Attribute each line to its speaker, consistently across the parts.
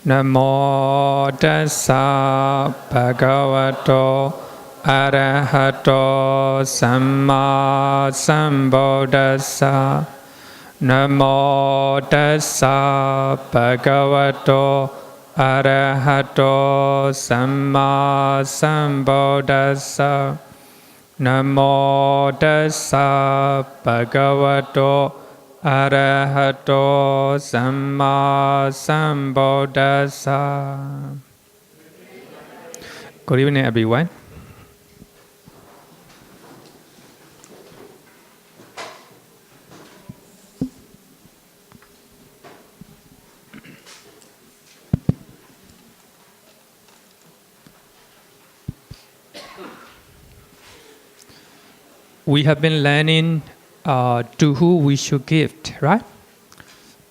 Speaker 1: Namo tassa bhagavato arahato samma sambuddhassa. Namo tassa bhagavato arahato samma sambuddhassa. Namo tassa bhagavato arahato samma sambuddhassa. Good evening, everyone. We have been learning to who we should give, right?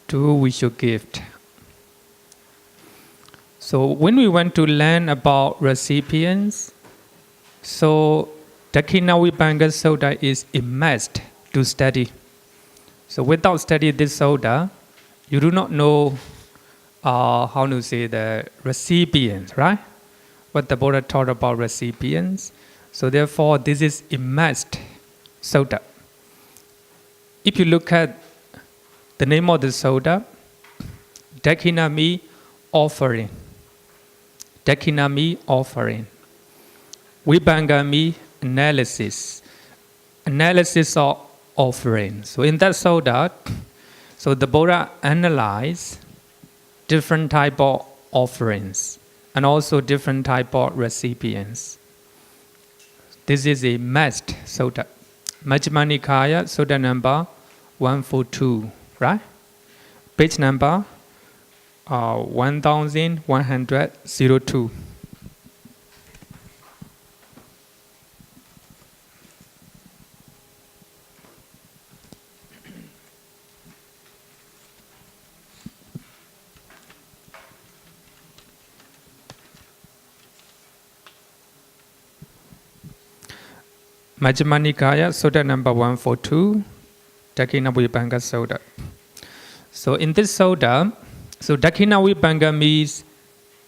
Speaker 1: To who we should give. So when we want to learn about recipients, so Dakkhiṇavibhaṅga Sutta is a must to study. So without studying this Sutta, you do not know how to say the recipients, right? What the Buddha taught about recipients. So therefore, this is a must Sutta. If you look at the name of the Sutta, Dakkhiṇami offering. Dakkhiṇami offering. Vibhaṅgami analysis. Analysis of offering. So in that Sutta, so the Buddha analyzed different type of offerings and also different type of recipients. This is a must Sutta. Majjhima Nikaya, Sutta number 142, right? Page number 1102. Majjhima Nikaya, Sutta number 142, Dakkhiṇavibhaṅga Sutta. So in this Sutta, so Dakkhiṇavibhaṅga means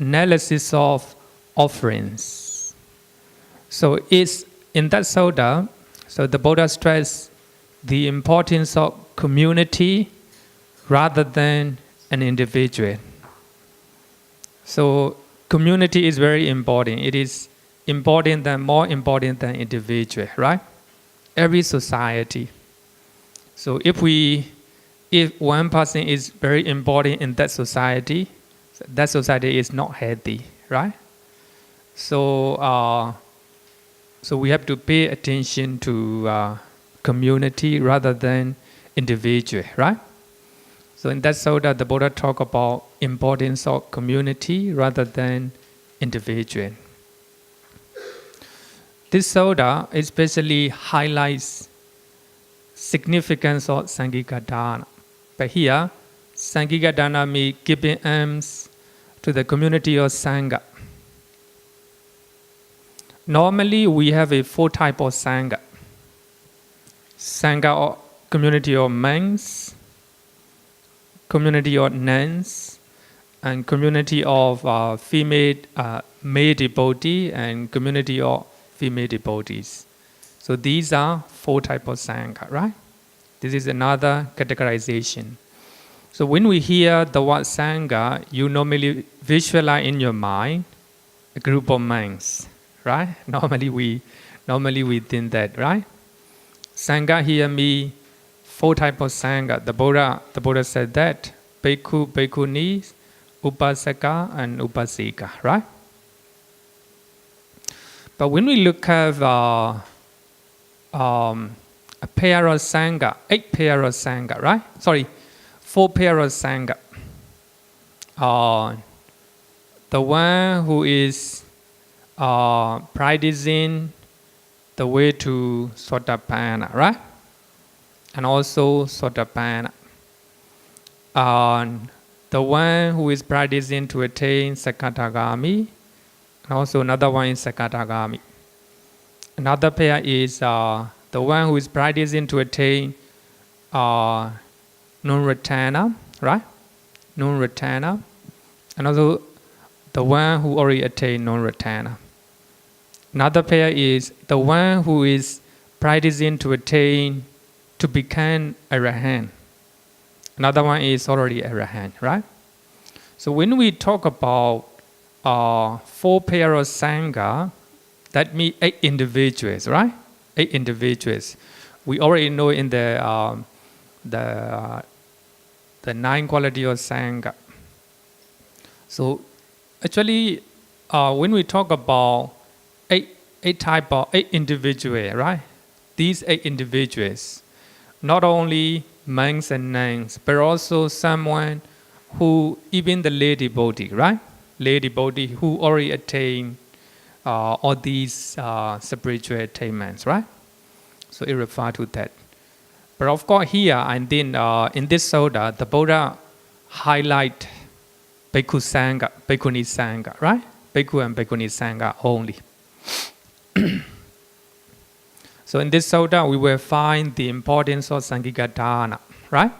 Speaker 1: analysis of offerings. So it's in that Sutta, so the Buddha stressed the importance of community rather than an individual. So community is very important. It is more important than individual, right? Every society. So if one person is very important in that society is not healthy, right? So we have to pay attention to community rather than individual, right? So in that Sutta, the Buddha talk about importance of community rather than individual. This Sutta especially highlights significance of Saṅghika Dāna. But here, Saṅghika Dāna means giving alms to the community of Saṅgha. Normally, we have a 4 type of Saṅgha. Saṅgha or community of monks, community of nuns, and community of male devotee, and community of female devotees. So these are 4 types of Saṅgha, right? This is another categorization. So when we hear the word Saṅgha, you normally visualize in your mind a group of monks, right? Normally we think that, right? Saṅgha here means 4 types of Saṅgha. The Buddha said that bhikkhu, bhikkhuni, upasaka, and upasika, right? But when we look at a pair of Saṅgha, 8 pair of Saṅgha, right? 4 pair of Saṅgha. The one who is practicing the way to Sotāpatti, right? And also Sotāpatti. The one who is practicing to attain Sakatagami, and also another one is Sakatagami. Another pair is the one who is practicing to attain non-returner, right? Non-returner. and also the one who already attained non-returner. Another pair is the one who is practicing to attain to become Arahant. Another one is already Arahant, right? So when we talk about 4 pair of Saṅghika, that means 8 individuals, right? 8 individuals. We already know in the 9 quality of Saṅghika. So actually, when we talk about 8 individuals, right? These 8 individuals, not only monks and nuns, but also someone who, even the lay devotee, right? Lay devotee who already attained all these spiritual attainments, right? So it refers to that. But of course here, and then in this sutta, the Buddha highlight Bhikkhu Saṅghika, Bhikkhuni Saṅghika, right? Bhikkhu and Bhikkhuni Saṅghika only. So in this sutta, we will find the importance of Saṅghika Dāna, right?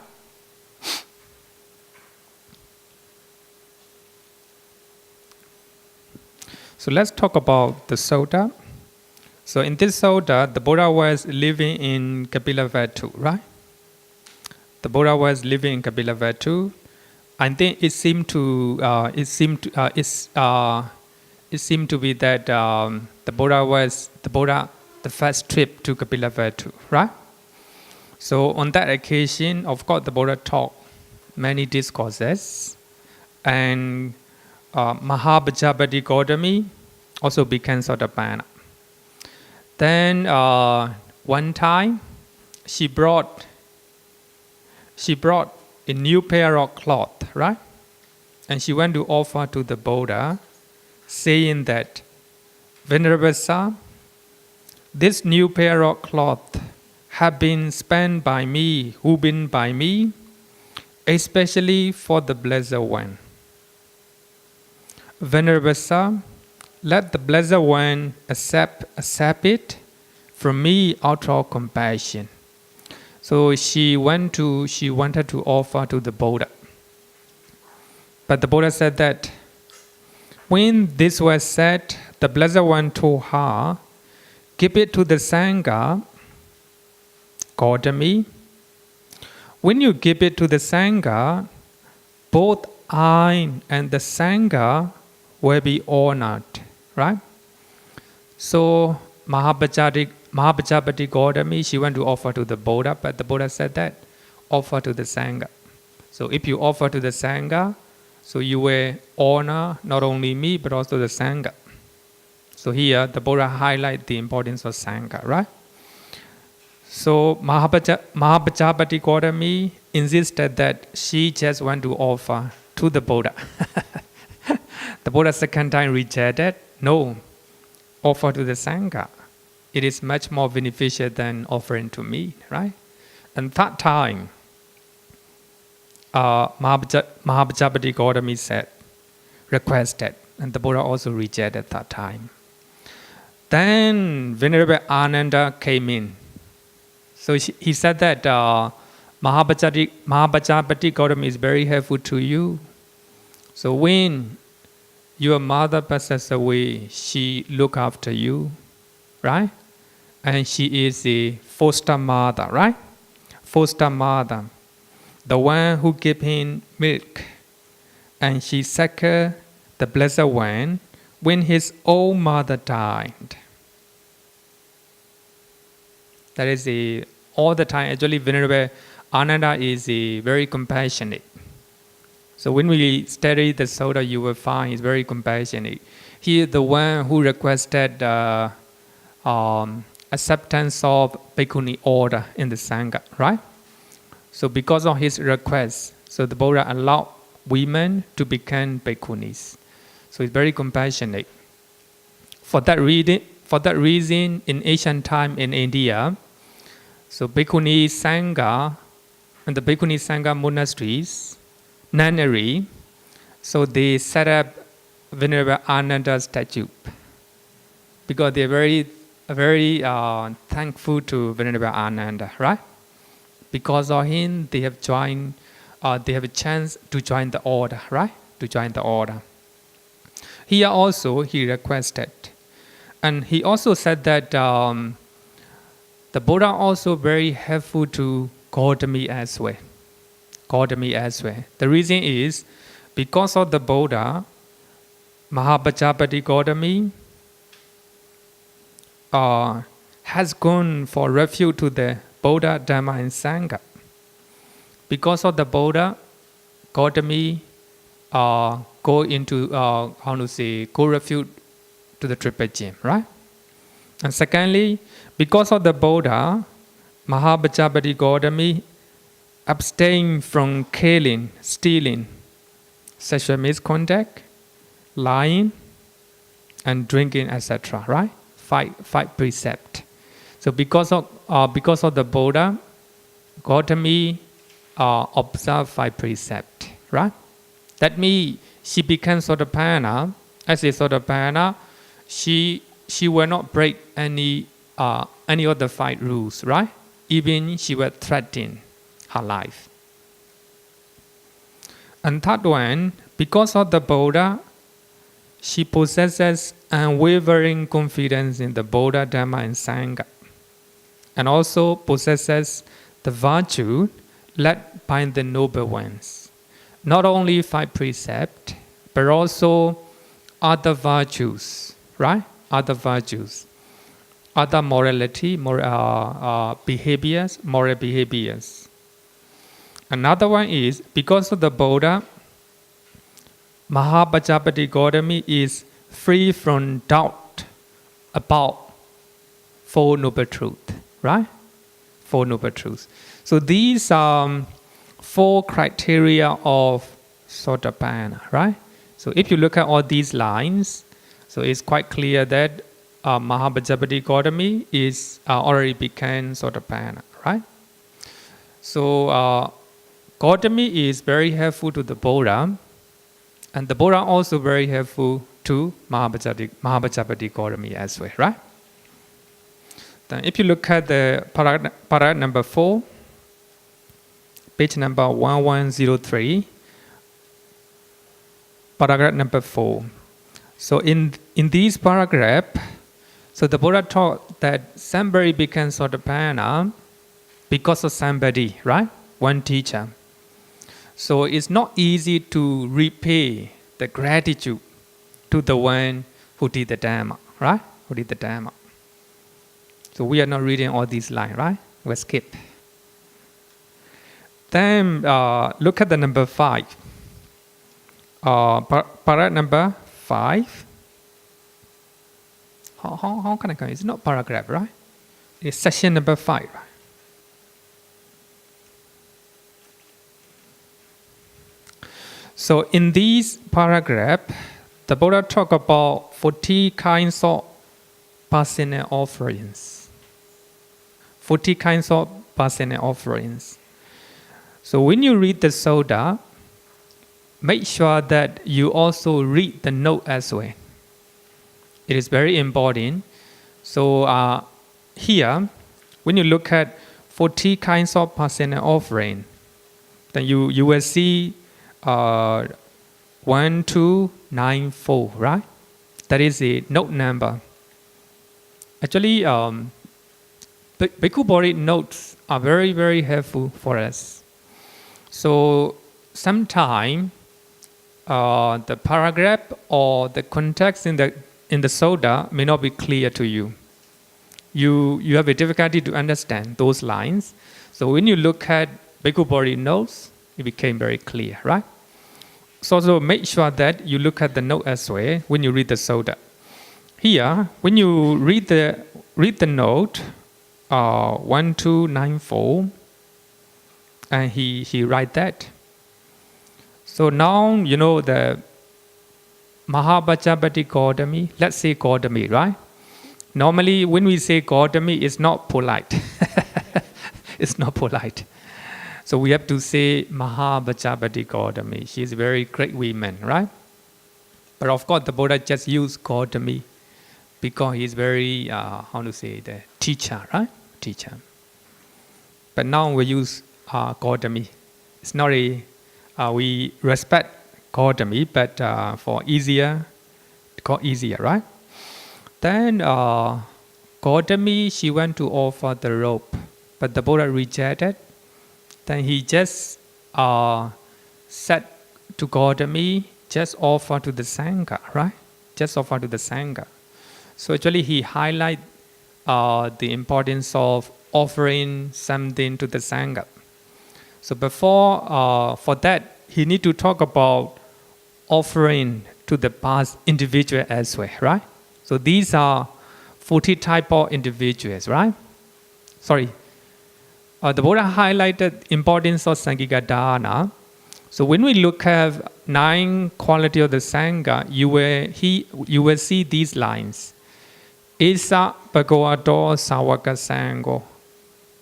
Speaker 1: So let's talk about the sutta. So in this sutta, the Buddha was living in Kapilavatthu, right? The Buddha was living in Kapilavatthu, and then it seemed to be that the first trip to Kapilavatthu, right? So on that occasion, of course, the Buddha taught many discourses, and Mahapajapati Gautami also became Sotāpatti. Then one time, she brought a new pair of cloth, right? And she went to offer to the Buddha, saying that, Venerable Sir, this new pair of cloth have been spent by me, especially for the Blessed One. Venerable Sir, let the Blessed One accept it from me out of compassion. So she wanted to offer to the Buddha. But the Buddha said that when this was said, the Blessed One told her, give it to the Saṅghika, Gautami. When you give it to the Saṅghika, both I and the Saṅghika will be honored, right? So Mahapajapati Gautami, she went to offer to the Buddha, but the Buddha said that, offer to the Saṅghika. So if you offer to the Saṅghika, so you will honor not only me, but also the Saṅghika. So here, the Buddha highlight the importance of Saṅghika, right? So Mahapajapati Gautami insisted that she just went to offer to the Buddha. The Buddha second time rejected, no, offer to the Saṅghika. It is much more beneficial than offering to me, right? And that time, Mahapajapati Gautami said, requested, and the Buddha also rejected that time. Then Venerable Ananda came in. So he said that Mahapajapati Gautami is very helpful to you. So when your mother passes away, she look after you, right? And she is the foster mother, right? Foster mother, the one who gave him milk. And she suckled the Blessed One when his own mother died. That is all the time. Actually, Venerable Ananda is very compassionate. So when we study the Sutta, you will find he's very compassionate. He is the one who requested acceptance of Bhikkhuni order in the Saṅghika, right? So because of his request, so the Buddha allowed women to become Bhikkhunis. So he's very compassionate. For that reason, in ancient time in India, so Bhikkhuni Saṅghika and the Bhikkhuni Saṅghika monasteries, nunnery, so they set up Venerable Ananda statue because they're very thankful to Venerable Ananda, right? Because of him, they have a chance to join the order, right? to join the order. Here also he requested. And he also said that the Buddha also very helpful to Gautami as well. Gautami as well. The reason is because of the Buddha, Mahapajapati Gautami has gone for refuge to the Buddha, Dhamma and Saṅghika. Because of the Buddha, Gautami go into, go refuge to the triple gem, right? And secondly, because of the Buddha, Mahapajapati Gautami abstain from killing, stealing, sexual misconduct, lying, and drinking, etc. Right? Five precepts. So because of the Buddha, Gautami observe 5 precepts. Right? That means she becomes Sotāpatti. As a Sotāpatti, she will not break any of the 5 rules. Right? Even she will threaten her life. And third one, because of the Buddha, she possesses unwavering confidence in the Buddha, Dhamma and Saṅghika, and also possesses the virtue led by the noble ones. Not only 5 precepts, but also other virtues, right? Other virtues, other morality, moral behaviors. Another one is, because of the Buddha, Mahapajapati Gautami is free from doubt about 4 noble truths, right? 4 noble truths. So these are 4 criteria of Sotāpatti, right? So if you look at all these lines, so it's quite clear that Mahapajapati Gautami is already became Sotāpatti, right? So Gautami is very helpful to the Buddha, and the Buddha also very helpful to Mahapajapati Gautami as well, right? Then if you look at the paragraph number 4, page number 1103, paragraph number 4. So in this paragraph, so the Buddha taught that somebody becomes Sotāpatti because of somebody, right? One teacher. So it's not easy to repay the gratitude to the one who did the Dhamma, right? Who did the Dhamma. So we are not reading all these lines, right? We'll skip. Then look at the number 5. Paragraph number 5. How can I go? It's not paragraph, right? It's section number 5, right? So in this paragraph, the Buddha talk about 40 kinds of personal offerings. 40 kinds of personal offerings. So when you read the Sutta, make sure that you also read the note as well. It is very important. So here, when you look at 40 kinds of personal offering, then you will see 1294, right? That is the note number. Actually, Bhikkhu Bodhi notes are very, very helpful for us. So sometimes the paragraph or the context in the Sutta may not be clear to you. You have a difficulty to understand those lines. So when you look at Bhikkhu Bodhi notes, it became very clear, right? So also make sure that you look at the note as well when you read the Sutta. Here, when you read the note 1294, and he write that. So now you know the Mahapajapati Gautami. Let's say Gautami, right? Normally, when we say Gautami, it's not polite. It's not polite. So we have to say Mahapajapati Gautami. She's a very great woman, right? But of course, the Buddha just used Gautami because he's very, the teacher, right? Teacher. But now we use Gautami. It's not we respect Gautami, but for easier, right? Then Gautami, she went to offer the rope, but the Buddha rejected. Then he just said to Gautami, just offer to the Saṅghika, right? Just offer to the Saṅghika. So actually he highlight the importance of offering something to the Saṅghika. So before, for that, he need to talk about offering to the past individual as well, right? So these are 40 type of individuals, right? Sorry. The Buddha highlighted importance of Saṅghika Dāna. So when we look at 9 qualities of the Saṅghika, you will see these lines. Isa bhagavato sāvaka saṅgho,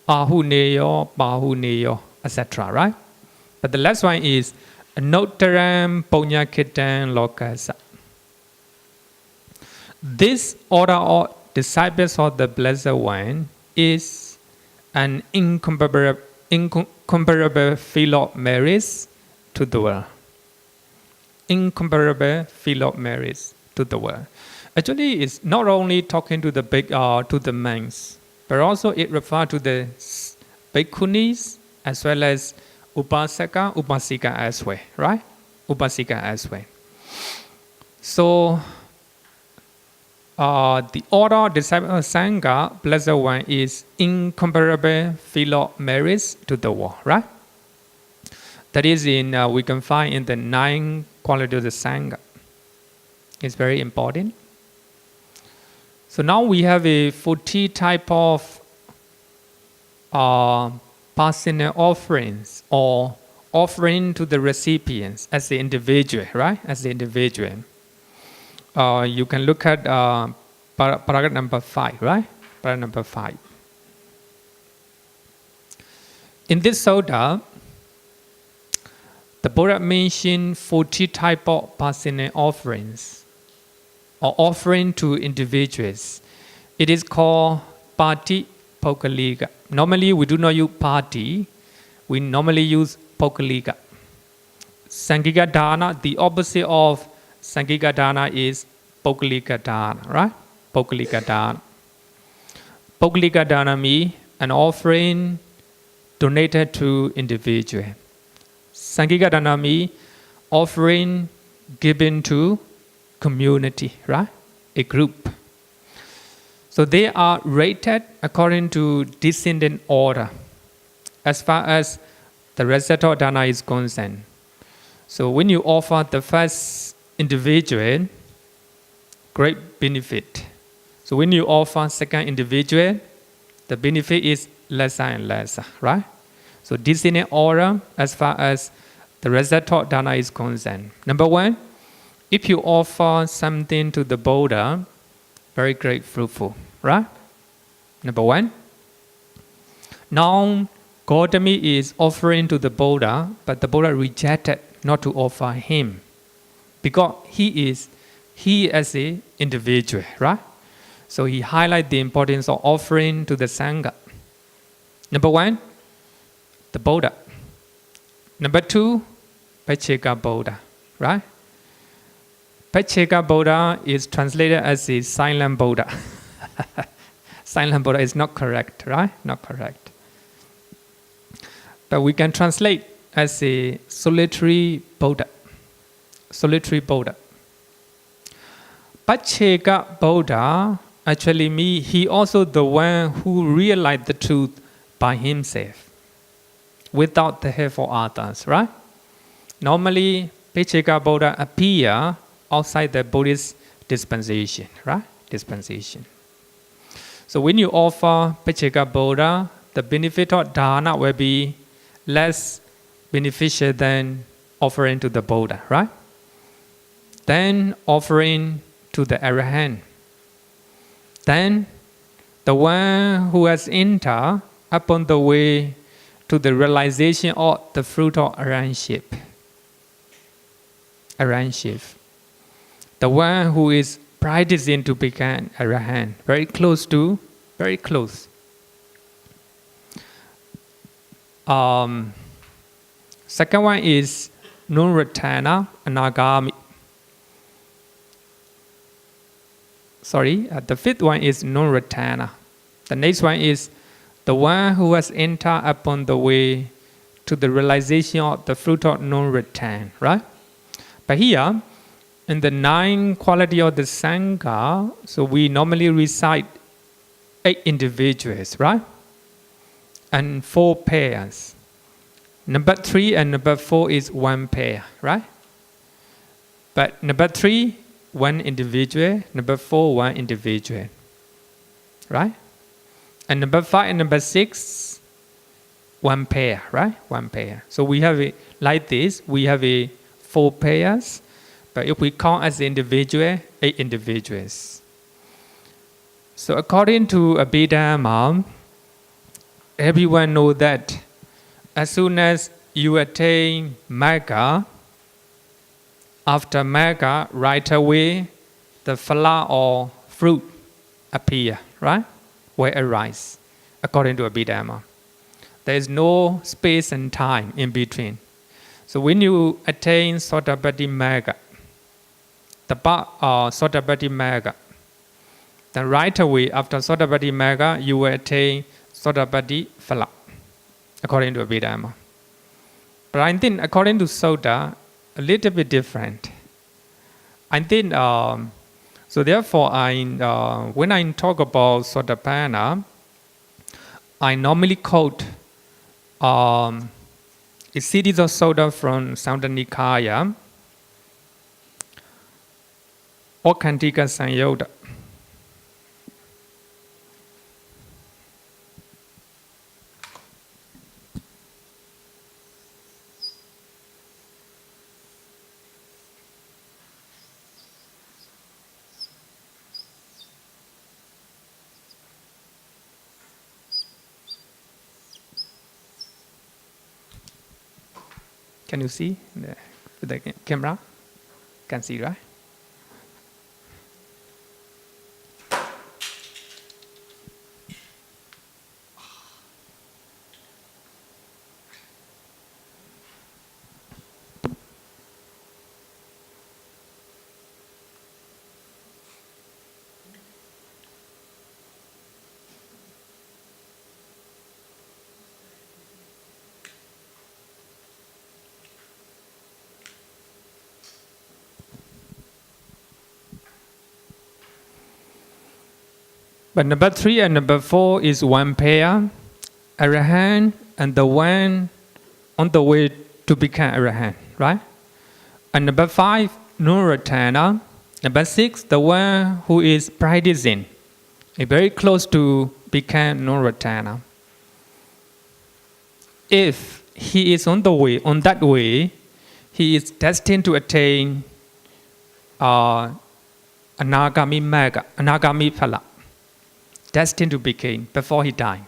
Speaker 1: ahuneyo, bahuneyo, etc., right? But the last one is Notaram Punyakhitam Lokasa. This order of disciples of the Blessed One is an incomparable field of merits to the world. Incomparable field of merits to the world. Actually, it's not only talking to the to the monks, but also it refers to the bhikkhunis as well as upasaka, upasika as well, right? Upasika as well. So, the order of disciple of Saṅghika, Blessed One, is incomparable field of merits to the world, right? That is we can find in the 9 qualities of the Saṅghika. It's very important. So now we have a 40 type of personal offerings or offering to the recipients as the individual, right? As the individual. You can look at paragraph number 5, right? Paragraph number 5. In this Sutta, the Buddha mentioned 40 type of personal offerings or offering to individuals. It is called Pati puggalika. Normally we do not use Pati, we normally use puggalika. Saṅghika Dāna, the opposite of Saṅghika Dāna is puggalika Dāna, right? Puggalika Dāna. Puggalika Dāna means an offering donated to individual. Saṅghika Dāna means offering given to community, right? A group. So they are rated according to descendant order as far as the recital Dāna is concerned. So when you offer the first individual, great benefit. So when you offer second individual, the benefit is lesser and lesser, right? So descendant order as far as the recital Dāna is concerned. Number 1, if you offer something to the Buddha, very great fruitful, right? Number 1. Now, Gautami is offering to the Buddha, but the Buddha rejected not to offer him because he as an individual, right? So he highlights the importance of offering to the Saṅghika. Number 1, the Buddha. Number 2, Pacceka Buddha, right? Pacceka Buddha is translated as a silent Buddha. Silent Buddha is not correct, right? Not correct. But we can translate as a solitary Buddha. Solitary Buddha. Pacceka Buddha actually means he also the one who realized the truth by himself, without the help of others, right? Normally, Pacceka Buddha appear outside the Buddhist dispensation, right? Dispensation. So when you offer Pacceka Buddha, the benefit of Dāna will be less beneficial than offering to the Buddha, right? Then offering to the Arahant. Then the one who has entered upon the way to the realization of the fruit of Arahantship. Arahantship. The one who is practicing to become Arahant. Very close. Second one is non-returner, anagami. The fifth one is non-returner. The next one is the one who has entered upon the way to the realization of the fruit of non-return, right? But here, in the 9 quality of the Saṅghika, so we normally recite 8 individuals, right? And 4 pairs. Number 3 and number 4 is 1 pair, right? But number 3, 1 individual. Number 4, 1 individual, right? And number 5 and number 6, 1 pair, right? 1 pair. So we have it like this. We have 4 pairs. But if we count as individual, 8 individuals. So according to Abhiddha, everyone knows that as soon as you attain Magga, after Magga, right away, the Phala or fruit appear, right? Will arise, according to Abhiddha. There is no space and time in between. So when you attain Sotāpatti Magga, the Sotāpatti Magga, then right away after Sotāpatti Magga, you will attain Sotāpatti Phala, according to Abhiddha. But I think according to Sutta, a little bit different. I think, so therefore, when I talk about Sotāpana, I normally quote a series of Sutta from Saṅghika, or Kantika Saṅyutta. Can you see with the camera? Can see, right? But number 3 and number 4 is 1 pair, Arahant, and the one on the way to become Arahant, right? And number 5, non-returner. Number 6, the one who is practicing, very close to become non-returner. If he is on the way, on that way, he is destined to attain Anagami Magga, Anagami Phala, destined to become before he died,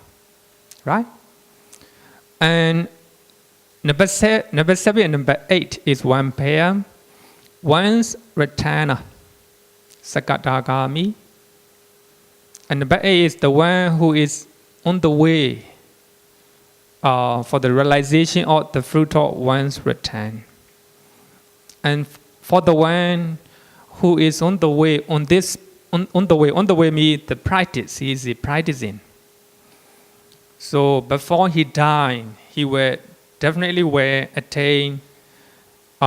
Speaker 1: right? And number 7 and number 8 is 1 pair. One's returner, Sakadagami. And number 8 is the one who is on the way for the realization of the fruit of one's return. And for the one who is on the way, on the way means the practice, he is practicing. So before he died, he will definitely attain,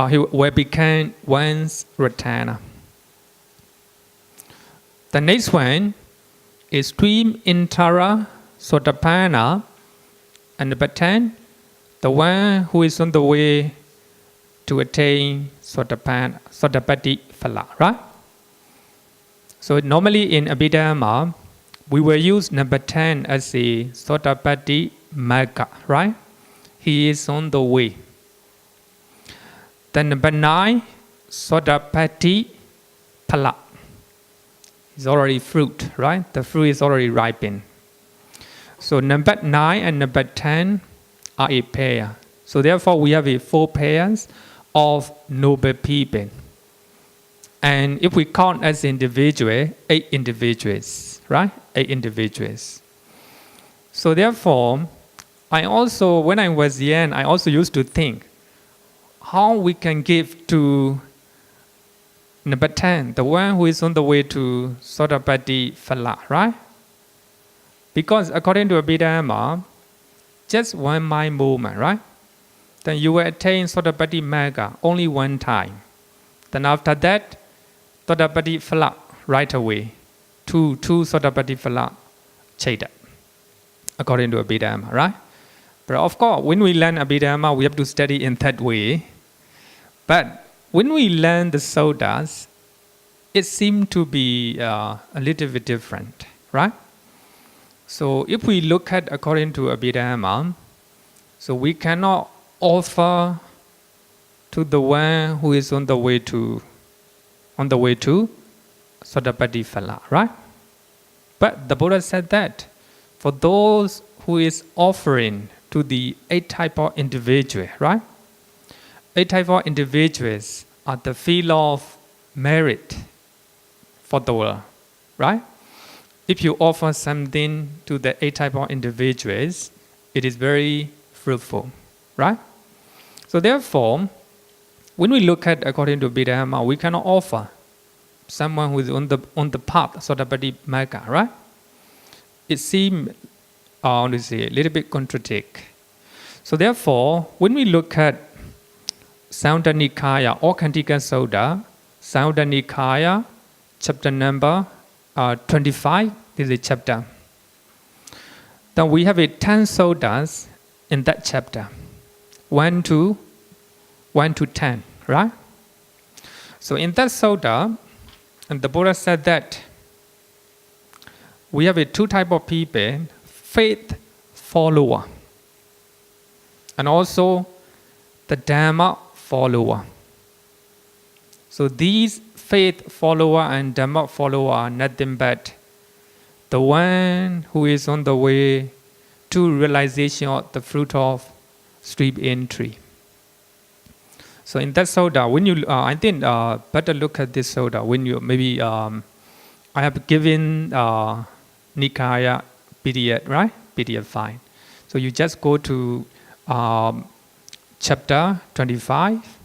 Speaker 1: he will become one's returner. The next one is Stream Intara Sotāpana, and number 10, the one who is on the way to attain Sotāpatti Phala, right? So normally in Abhiddha, we will use number 10 as the Sotāpatti Magga, right? He is on the way. Then number 9, Sotāpatti Phala. It's already fruit, right? The fruit is already ripened. So number 9 and number 10 are a pair. So therefore we have 4 pairs of noble people. And if we count as individual, 8 individuals, right? 8 individuals. So therefore, I also, when I was young, I also used to think, how we can give to number 10, the one who is on the way to Sotāpatti Phala, right? Because according to Abhiddha, just one mind movement, right? Then you will attain Sotāpatti Magga only one time. Then after that, Sotāpatti Phala right away. Two Sotāpatti Phala Cheta. According to Abhiddha, right? But of course, when we learn Abhiddha, we have to study in that way. But when we learn the Suttas, it seems to be a little bit different, right? So if we look at according to Abhiddha, so we cannot offer to the one who is on the way to Sotāpatti Phala, right? But the Buddha said that for those who is offering to the 8 type of individual, right? 8 type of individuals are the field of merit for the world, right? If you offer something to the 8 type of individuals, it is very fruitful, right? So therefore, when we look at according to Abhiddha, we cannot offer someone who is on the path, Sotāpatti Magga, right? It seems, a little bit contradict. So therefore, when we look at Saṅghika Nikaya or Khandika Sutta, Saṅghika Nikaya, chapter number 25, this is a chapter. Then we have 10 suttas in that chapter, 1 to 10, right? So in that sutta, and the Buddha said that we have 2 type of people, faith follower, and also the Dhamma follower. So these faith follower and Dhamma follower are nothing but the one who is on the way to realization of the fruit of stream entry. So in that sutta, when you, I think better look at this sutta. When you maybe I have given Nikaya PDF, right? PDF file. So you just go to chapter 25.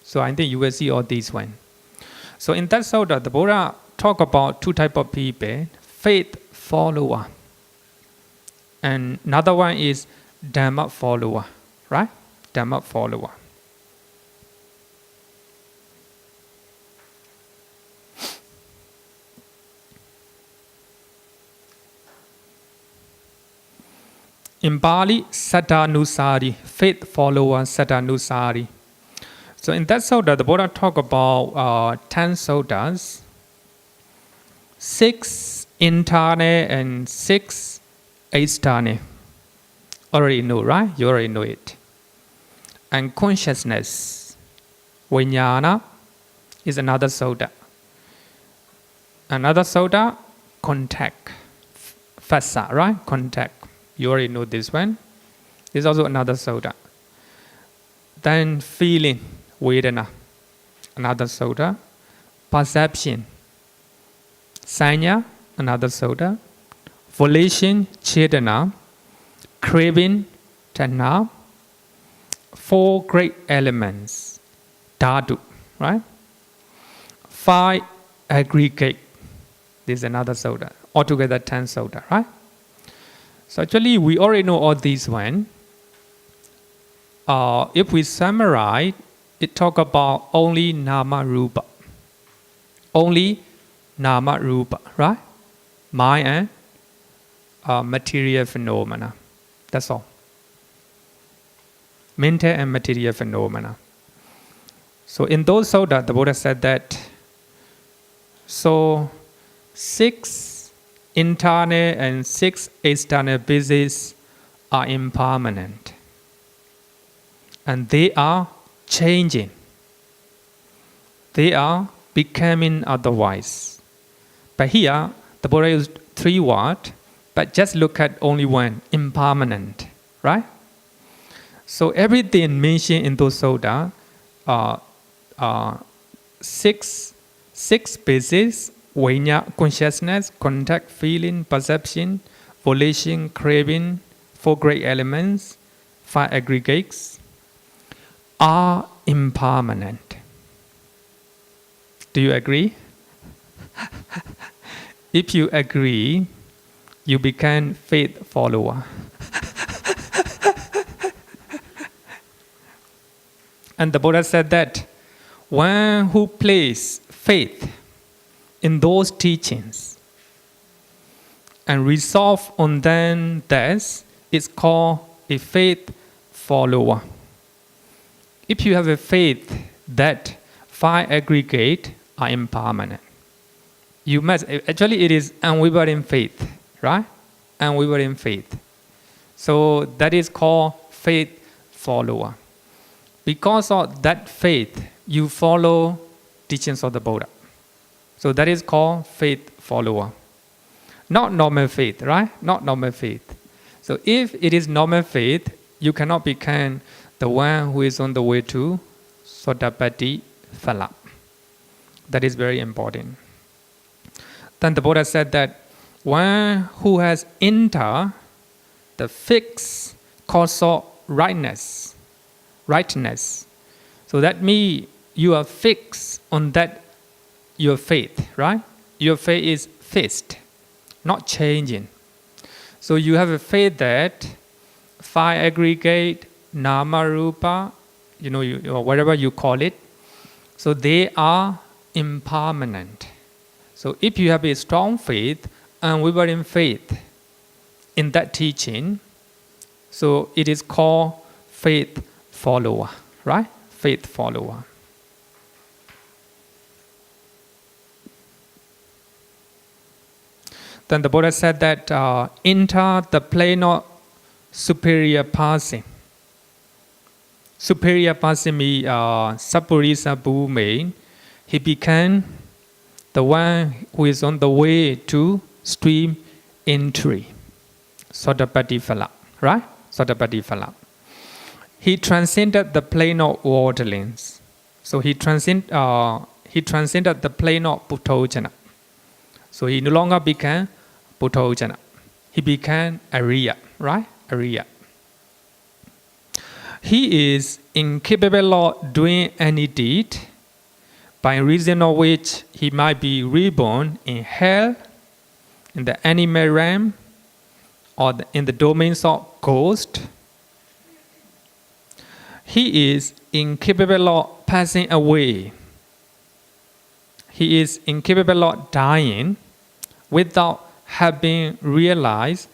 Speaker 1: So I think you will see all these one. So in that sutta, the Buddha talk about 2 type of people: faith follower, and another one is Dhamma follower, right? Dhamma follower. In Pali, Sattanusari, faith follower Sattanusari. So in that sutta, the Buddha talk about 10 suttas, 6 internal and 6 external. Already know, right? You already know it. And consciousness, Vijnana, is another sutta. Another sutta, contact, Phassa, right? Contact. You already know this one. This is also another sutta. Then feeling, Vedana, another sutta. Perception, Sanya, another sutta. Volition, Chetana. Craving, Tanha. 4 great elements, Dhatu, right? 5 aggregate. This is another sutta. Altogether 10 sutta, right? So actually, we already know all these one. If we summarize, it talk about only Nama Rupa. Only Nama Rupa, right? Mind and material phenomena. That's all. Mental and material phenomena. So in those sutta, the Buddha said that, so 6 internal and 6 external bases are impermanent. And they are changing. They are becoming otherwise. But here, the Buddha used 3 words, but just look at only one, impermanent, right? So everything mentioned in those sutta are 6 bases: Vijnana, consciousness, contact, feeling, perception, volition, craving, 4 great elements, 5 aggregates, are impermanent. Do you agree? If you agree, you become faith follower. And the Buddha said that one who places faith in those teachings and resolve on them, that is called a faith follower. If you have a faith that five aggregate are impermanent, you must, actually it is unwavering faith, right? Unwavering faith. So that is called faith follower. Because of that faith, you follow teachings of the Buddha. So that is called faith follower. Not normal faith, right? Not normal faith. So if it is normal faith, you cannot become the one who is on the way to Sotāpatti Phala. That is very important. Then the Buddha said that one who has entered the fixed course of rightness. So that means you are fixed on that, your faith, right? Your faith is fixed, not changing. So you have a faith that five aggregate, nama rupa, or whatever you call it, so they are impermanent. So if you have a strong faith, unwavering faith in that teaching, so it is called faith follower, right? Faith follower. Then the Buddha said that enter the plane of superior passing. Superior passing means Sappurisa Bhume. He became the one who is on the way to stream entry. Sotāpatti Phala, right? Sotāpatti Phala. He transcended the plane of worldlings. So he transcended the plane of Puthojana. So he no longer became Puthojana. He became Ariya, right? Ariya. He is incapable of doing any deed by reason of which he might be reborn in hell, in the animal realm, or in the domains of ghosts. He is incapable of passing away. He is incapable of dying without having realized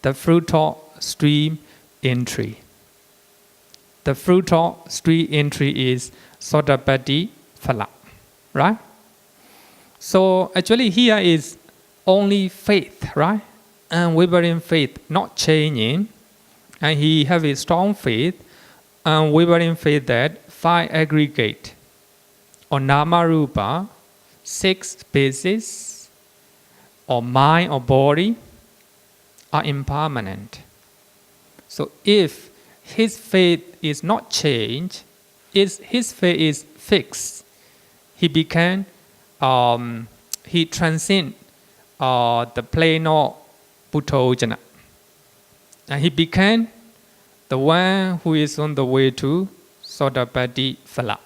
Speaker 1: the fruit of stream entry. The fruit of stream entry is Sotāpatti Phala, right? So actually here is only faith, right? Unwavering faith, not changing. And he have a strong faith, unwavering faith that five aggregate or nama rupa, six spaces, or mind or body are impermanent. So if his faith is not changed, his faith is fixed, he transcend the plane of Puthojana. And he became the one who is on the way to Sotāpatti Phala.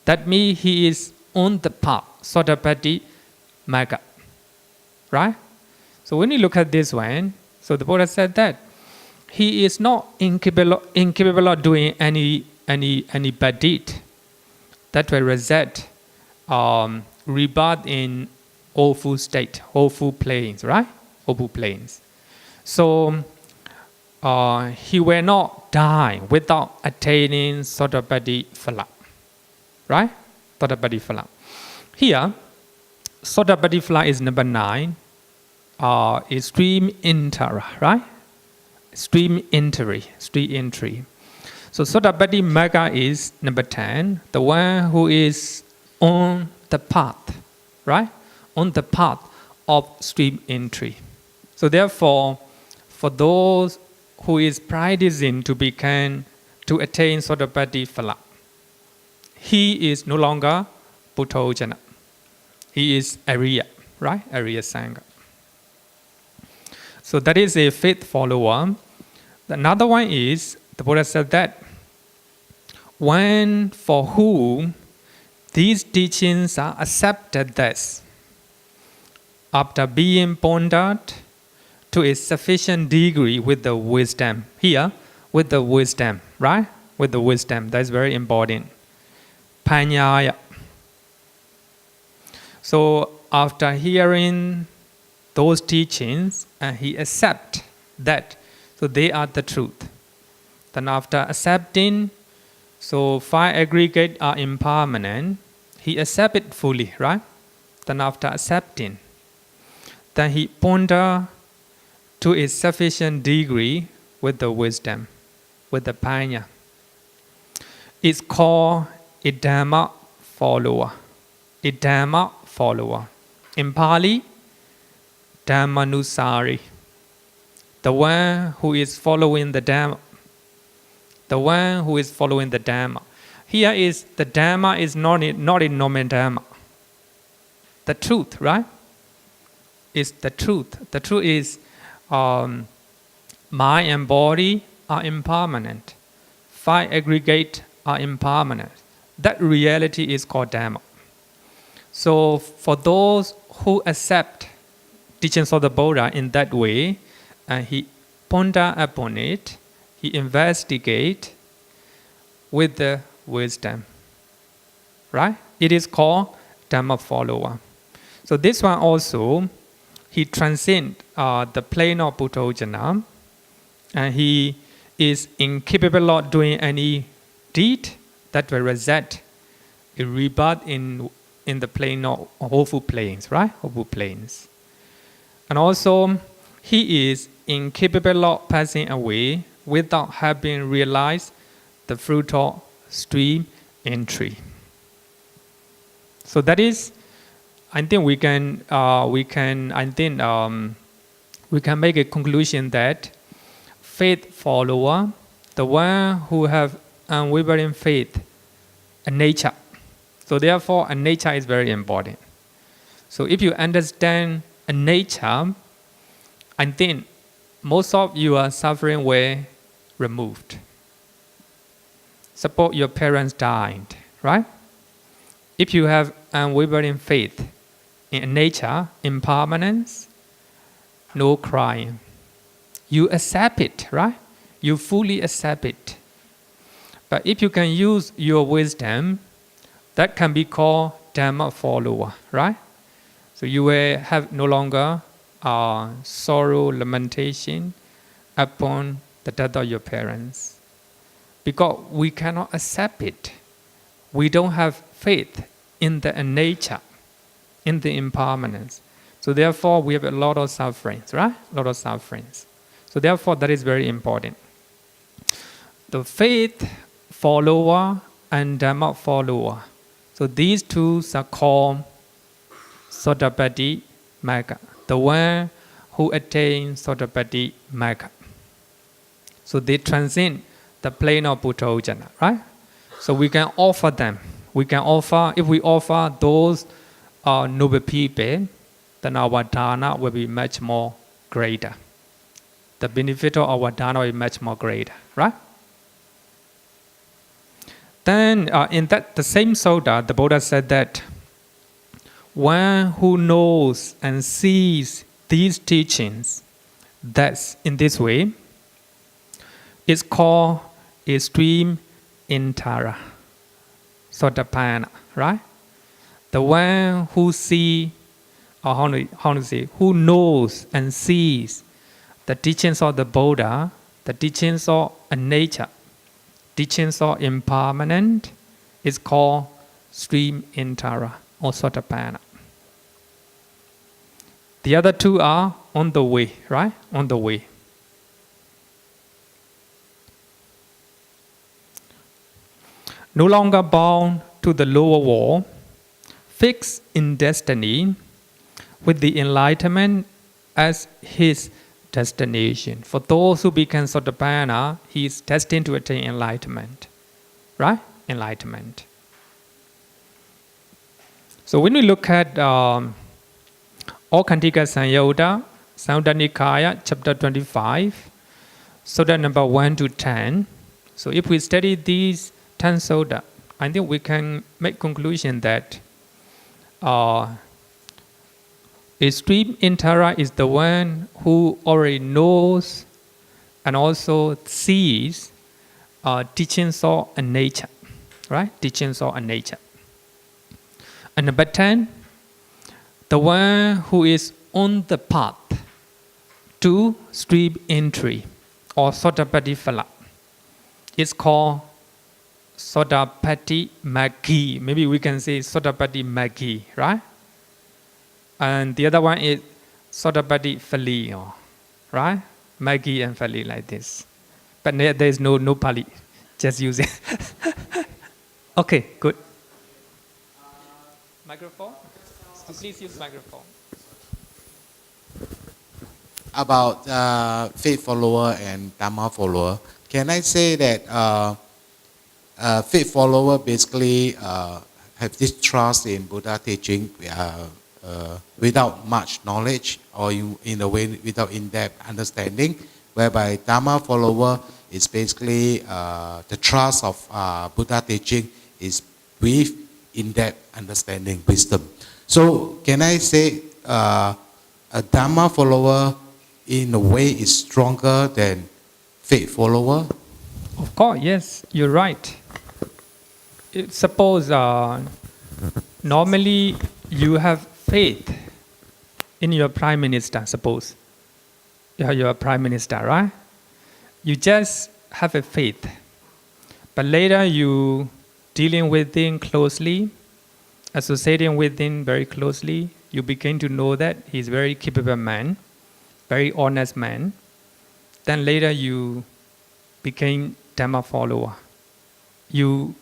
Speaker 1: That means he is on the path, Sotāpatti Magga. Right? So when you look at this one, so the Buddha said that he is not incapable of doing any bad deed that will result rebirth in awful state, awful planes, right? Awful planes. So he will not die without attaining Sotāpatti Phala. Right? Sotāpatti Phala. Here, Sotāpatti Phala is number 9. Is stream enter, right? Stream entry. So Sotāpatti Magga is number 10, the one who is on the path, right? On the path of stream entry. So therefore, for those who is practicing to attain Sotāpatti Phala, he is no longer Puthojana. He is Ariya, right? Ariya Saṅghika. So that is a faith follower. Another one is, the Buddha said that When, for whom, these teachings are accepted thus, after being pondered to a sufficient degree with the wisdom. Here, with the wisdom, right? With the wisdom, that's very important. Panyaya. So after hearing those teachings, and he accepts that, so they are the truth. Then after accepting, so 5 aggregate are impermanent, he accepts it fully, right? Then after accepting, then he ponder to a sufficient degree with the wisdom, with the panya. It's called a Dhamma follower. A Dhamma follower. In Pali, Dhammanusari. The one who is following the Dhamma. The one who is following the Dhamma. Here is the Dhamma is not in nomen Dhamma. The truth, right? Is the truth. The truth is mind and body are impermanent. 5 aggregate are impermanent. That reality is called Dhamma. So for those who accept teachings of the Buddha in that way, and he ponder upon it, he investigate with the wisdom. Right? It is called Dhamma follower. So this one also, he transcends the plane of Puthojana, and he is incapable of doing any deed that will result a rebirth in the plane of Wholesome planes, right? Wholesome planes. And also, he is incapable of passing away without having realized the fruit of stream entry. So that is, I think we can make a conclusion that faith follower, the one who have unwavering faith, a nature. So therefore, a nature is very important. So if you understand a nature, I think most of your suffering were removed. Suppose your parents died, right? If you have unwavering faith in nature, impermanence, no crying, you accept it, right? You fully accept it. But if you can use your wisdom, that can be called Dhamma follower, right? So you will have no longer sorrow, lamentation upon the death of your parents. Because we cannot accept it. We don't have faith in the nature, in the impermanence. So therefore, we have a lot of sufferings, right? A lot of sufferings. So therefore, that is very important. The faith follower and Dhamma follower. So these two are called Sotāpatti Magga. The one who attains Sotāpatti Magga. So they transcend the plane of Puthojana, right? So we can offer them. We can offer, if we offer those noble people, then our Dāna will be much more greater. The benefit of our Dāna will be much more greater, right? Then in the same Sutta, the Buddha said that one who knows and sees these teachings, thus in this way, is called a stream in Tara, Sotāpatti, right? The one who see, or how to say, who knows and sees the teachings of the Buddha, the teachings of nature, teachings of impermanent, is called stream in Tara or Sotāpatti. The other two are on the way, right? On the way. No longer bound to the lower world, fixed in destiny, with the enlightenment as his destination. For those who become Sotāpatti, he is destined to attain enlightenment. Right? Enlightenment. So when we look at Akantika Samyutta, Samyutta Nikaya, chapter 25, Sutta number 1 to 10. So if we study these 10 Sutta, I think we can make conclusion that extreme intellect is the one who already knows and also sees teachings of nature, right? Teachings of nature. And number 10, the one who is on the path to stream entry or Sotāpatti Phala. It's called Sotāpatti Magga. Maybe we can say Sotāpatti Magga, right? And the other one is Sotāpatti Phala, right? Magga and Phala like this. But there is no Pali. Just use it. Okay, good. Microphone? So please use microphone.
Speaker 2: About faith follower and Dhamma follower, can I say that faith follower basically have this trust in Buddha teaching without much knowledge or in a way without in-depth understanding, whereby Dhamma follower is basically the trust of Buddha teaching is with in-depth understanding, wisdom. So can I say a Dhamma follower in a way is stronger than faith follower?
Speaker 1: Of course, yes, you're right. Suppose normally you have faith in your prime minister, suppose. You are your prime minister, right? You just have a faith. But later you dealing with him closely, associating with him very closely, you begin to know that he's a very capable man, very honest man. Then later you became Dhamma follower. You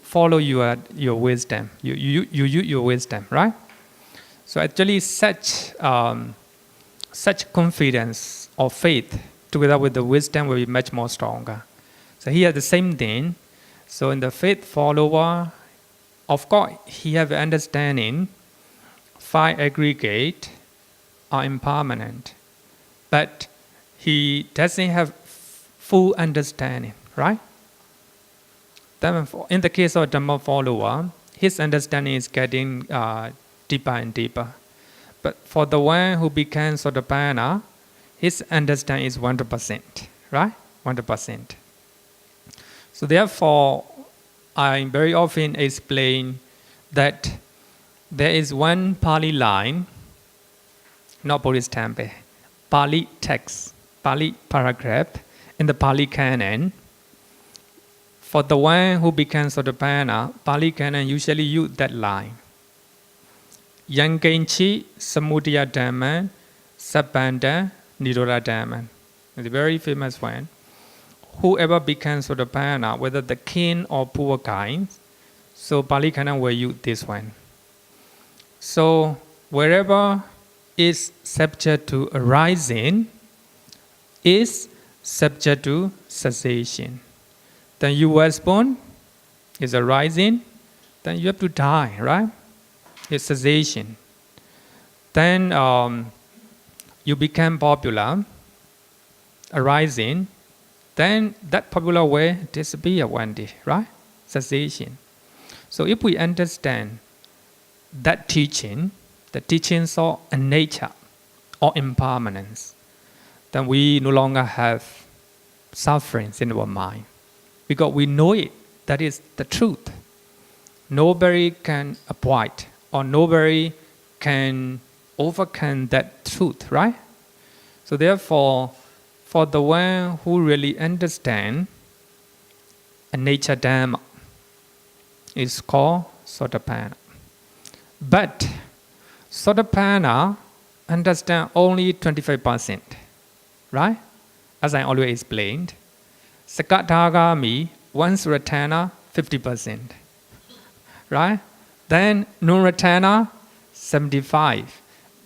Speaker 1: follow your wisdom. You use your wisdom, right? So actually such confidence or faith together with the wisdom will be much more stronger. So here the same thing. So in the faith follower, of course he have understanding, 5 aggregate are impermanent, but he doesn't have full understanding, right? Then in the case of Dhamma follower, his understanding is getting deeper and deeper. But for the one who becomes Sotāpana, his understanding is 100%, right? 100%. So therefore, I very often explain that there is one Pali line, not Buddhist temple, Pali text, Pali paragraph in the Pali canon. For the one who becomes Sotāpana, Pali canon usually use that line. Yankenchi samudaya dhamma sabbanda nirodha dhamma. It's a very famous one. Whoever becomes Sotāpana, whether the king or poor kind, so Pali canon will use this one. So wherever is subject to arising is subject to cessation. Then you was born, is arising, then you have to die, right? It's cessation. Then you become popular, arising, then that popular way disappear one day, right? Cessation. So if we understand that teaching, the teachings of nature or impermanence, then we no longer have sufferings in our mind. Because we know it, that is the truth. Nobody can avoid or nobody can overcome that truth, right? So therefore, for the one who really understands a nature Dhamma, is called Sotāpana. But Sotāpana understand only 25%, right? As I already explained. Sakadagami, once Ratana, 50%. Right? Then Nuratana, 75%.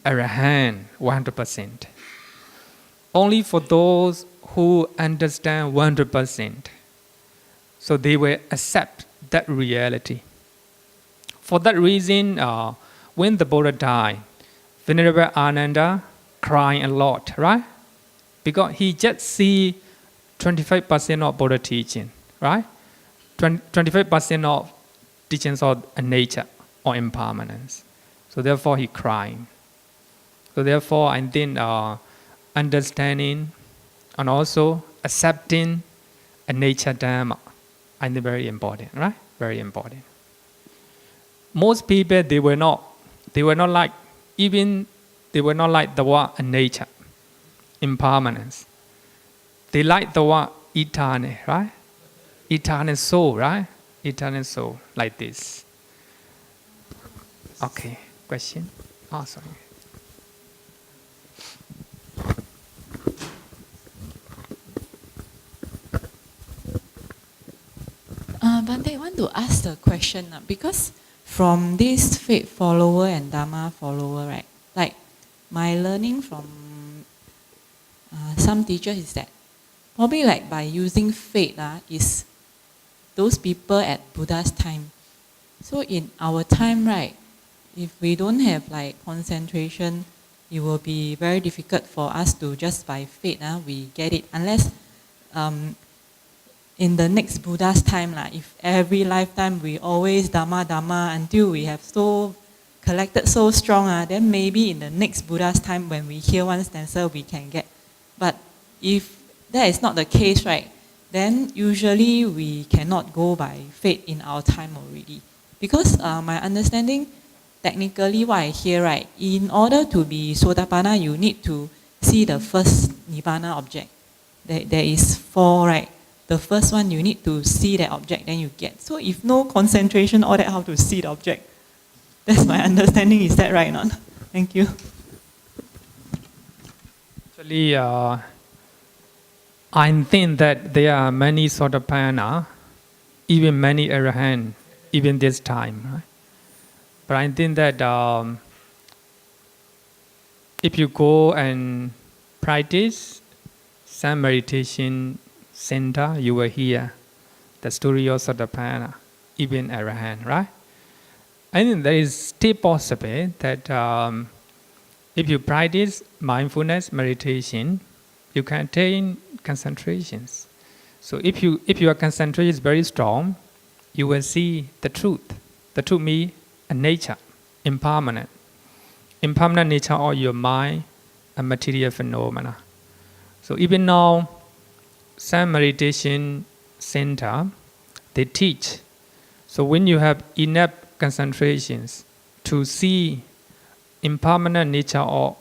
Speaker 1: Arahant, 100%. Only for those who understand 100%. So they will accept that reality. For that reason, when the Buddha died, Venerable Ananda crying a lot, right? Because he just see 25% of Buddha teaching, right? 25% of teachings of nature or impermanence. So therefore he crying. So therefore I think understanding and also accepting a nature dharma, I think very important, right? Very important. Most people they were not like the word nature, impermanence. They like the word eternal, right? Eternal soul, right? Eternal soul, like this. Okay, question? Oh, sorry.
Speaker 3: Bhante, I want to ask the question because from this faith follower and Dharma follower, right? Like my learning from some teachers is that probably like by using faith is those people at Buddha's time. So in our time, right, if we don't have like concentration, it will be very difficult for us to just by faith we get it, unless in the next Buddha's time, if every lifetime we always Dhamma until we have so collected so strong, then maybe in the next Buddha's time when we hear one stanza we can get. But if that is not the case, right, then usually we cannot go by faith in our time already. Because my understanding, technically what I hear, right, in order to be Sotāpatti, you need to see the first Nibbana object. There is 4, right? The first one, you need to see that object, then you get. So if no concentration, all that, how to see the object? That's my understanding. Is that right or not? Thank you.
Speaker 1: Actually, I think that there are many Sotāpatti, even many Arahant, even this time. Right? But I think that if you go and practice some meditation center, you will hear the story of Sotāpatti, even Arahant, right? I think there is still possible that if you practice mindfulness meditation, you can attain concentrations. So if your concentration is very strong, you will see the truth. The truth means a nature, impermanent nature of your mind and material phenomena. So even now, some meditation center, they teach. So when you have enough concentrations to see impermanent nature of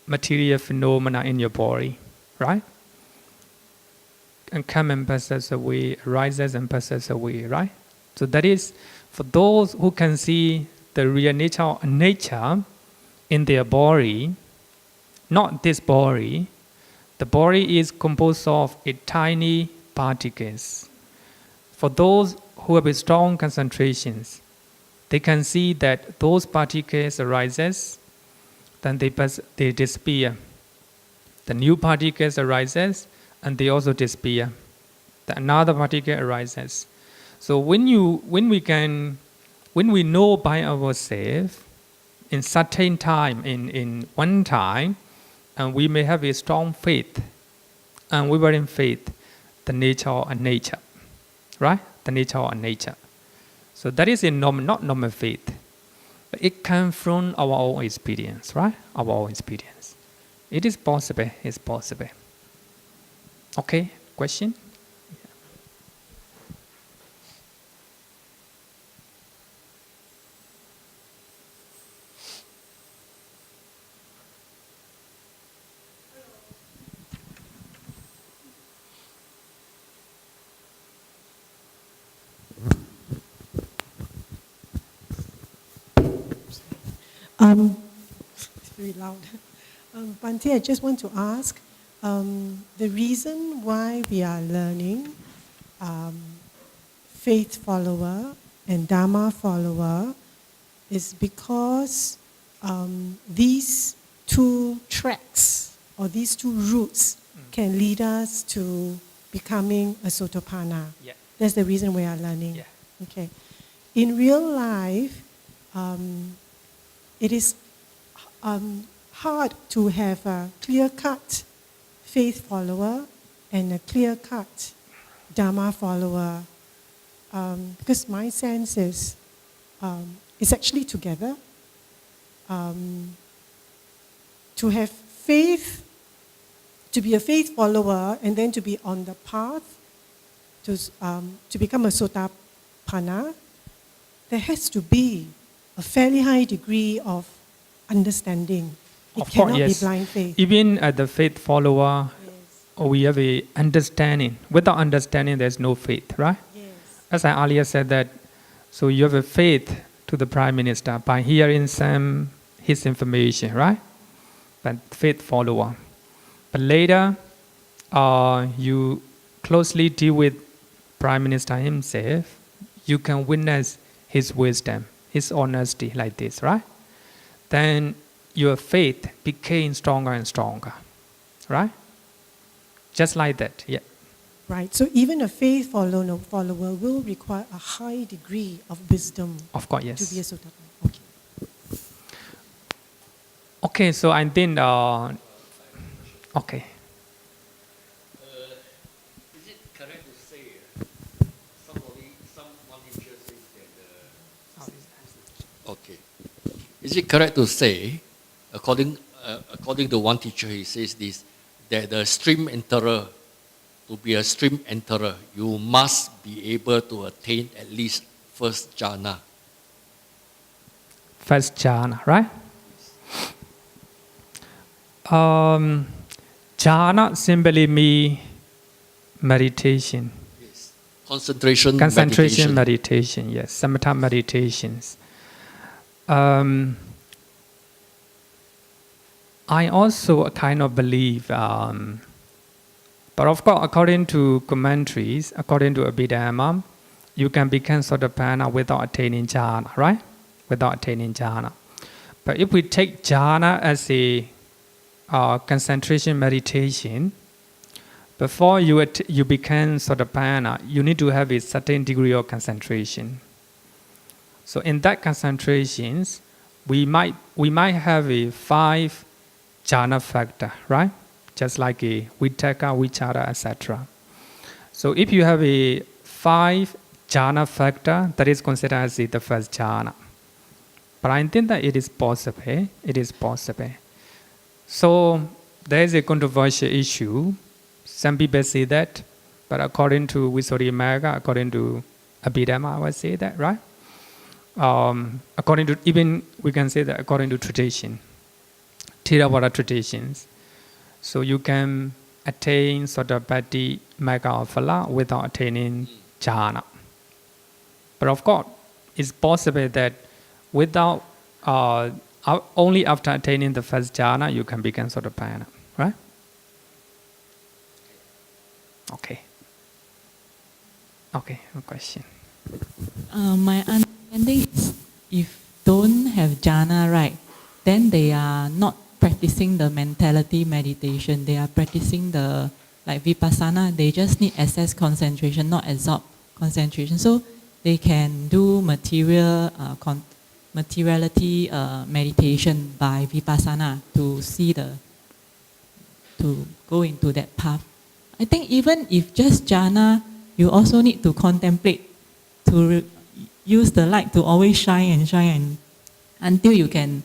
Speaker 1: material phenomena in your body, right? And come and passes away, arises and passes away, right? So that is for those who can see the real nature in their body, not this body. The body is composed of a tiny particles. For those who have strong concentrations, they can see that those particles arises, then they disappear. The new particles arises, and they also disappear. Another particle arises. So when we know by ourselves, in certain time, in one time, and we may have a strong faith, and we were in faith, the nature of nature, right? The nature of nature. So that is not normal faith. But it comes from our own experience, right? Our own experience. It is possible. It's possible. Okay, question?
Speaker 4: It's very loud. Bhante, I just want to ask, the reason why we are learning faith follower and Dharma follower is because these two tracks or these two routes can lead us to becoming a Sotāpatti.
Speaker 1: Yeah.
Speaker 4: That's the reason we are learning.
Speaker 1: Yeah.
Speaker 4: Okay. In real life, it is hard to have a clear-cut faith follower and a clear-cut Dharma follower because my sense is it's actually together. To have faith, to be a faith follower, and then to be on the path to become a Sotāpana, there has to be a fairly high degree of understanding. It
Speaker 1: Of course,
Speaker 4: cannot
Speaker 1: yes.
Speaker 4: be blind faith.
Speaker 1: Even as the faith follower, we have a understanding. Without understanding, there's no faith, right?
Speaker 4: Yes.
Speaker 1: As I earlier said that, so you have a faith to the Prime Minister by hearing his information, right? But faith follower. But later, you closely deal with Prime Minister himself, you can witness his wisdom, his honesty like this, right? Then your faith became stronger and stronger, right? Just like that, yeah.
Speaker 4: Right. So even a faith follower will require a high degree of wisdom
Speaker 1: Of course,
Speaker 4: to
Speaker 1: yes.
Speaker 4: be a Sotāpana. Okay.
Speaker 1: Okay, so I think, okay.
Speaker 5: Is it correct to say one teacher says that okay. Is it correct to say, according to one teacher, he says this, that the stream enterer, to be a stream enterer, you must be able to attain at least first jhana.
Speaker 1: First jhana, right? Jhana simply means meditation.
Speaker 5: Yes. Concentration
Speaker 1: Meditation, yes. Samatha meditations. I also kind of believe, but of course, according to commentaries, according to Abhiddha, you can become Sotāpana without attaining jhana, right? Without attaining jhana. But if we take jhana as a concentration meditation, before you become Sotāpana, you need to have a certain degree of concentration. So in that concentrations, we might have a 5 jhana factor, right? Just like a Vitakka, Vichara, etc. So if you have a 5 jhana factor, that is considered as the first jhana. But I think that it is possible. It is possible. So there is a controversial issue. Some people say that, but according to Magga, according to Abhiddha, I would say that, right? According to, even we can say that according to tradition, Theravada traditions. So you can attain Sotāpatti, Magga or Phala without attaining jhana. But of course, it's possible that without, only after attaining the first jhana, you can become Sotāpana, right? Okay. Okay, a question.
Speaker 3: My understanding is if don't have jhana, right, then they are not practicing the mentality meditation. They are practicing the like vipassana. They just need access concentration, not absorb concentration. So they can do materiality meditation by vipassana to go into that path. I think even if just jhana, you also need to contemplate, to use the light to always shine and until you can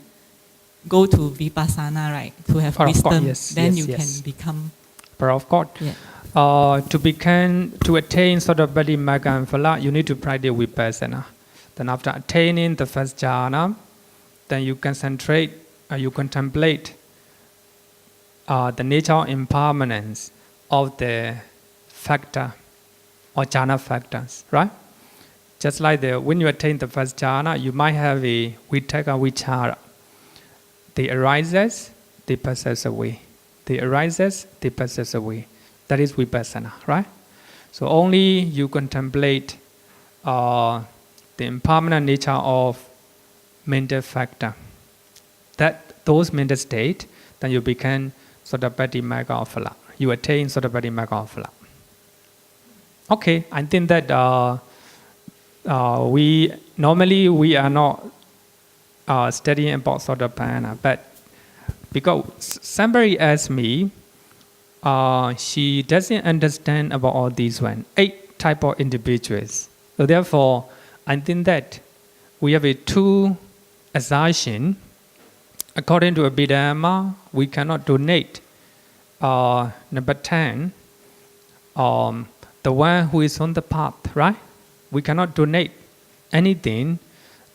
Speaker 3: go to vipassana, right? To have wisdom,
Speaker 1: yes,
Speaker 3: then
Speaker 1: yes,
Speaker 3: you
Speaker 1: yes.
Speaker 3: can become.
Speaker 1: But of course, to attain Sotāpatti, Magga and Phala, you need to practice vipassana. Then after attaining the first jhana, then you concentrate, you contemplate the nature of impermanence of the factor or jhana factors, right? Just like when you attain the first jhana, you might have a Vitakka, Vichara. They arises, they passes away. They arises, they passes away. That is vipassana, right? So only you contemplate the impermanent nature of mental factor. Those mental state, then you become Sotāpatti, Magga or Phala. You attain Sotāpatti, Magga or Phala. Okay, I think that we are not studying about Sotāpana, but because somebody asked me, she doesn't understand about all these 8 type of individuals. So therefore, I think that we have a two assertion. According to Abhiddha, we cannot donate. Number 10, the one who is on the path, right? We cannot donate anything,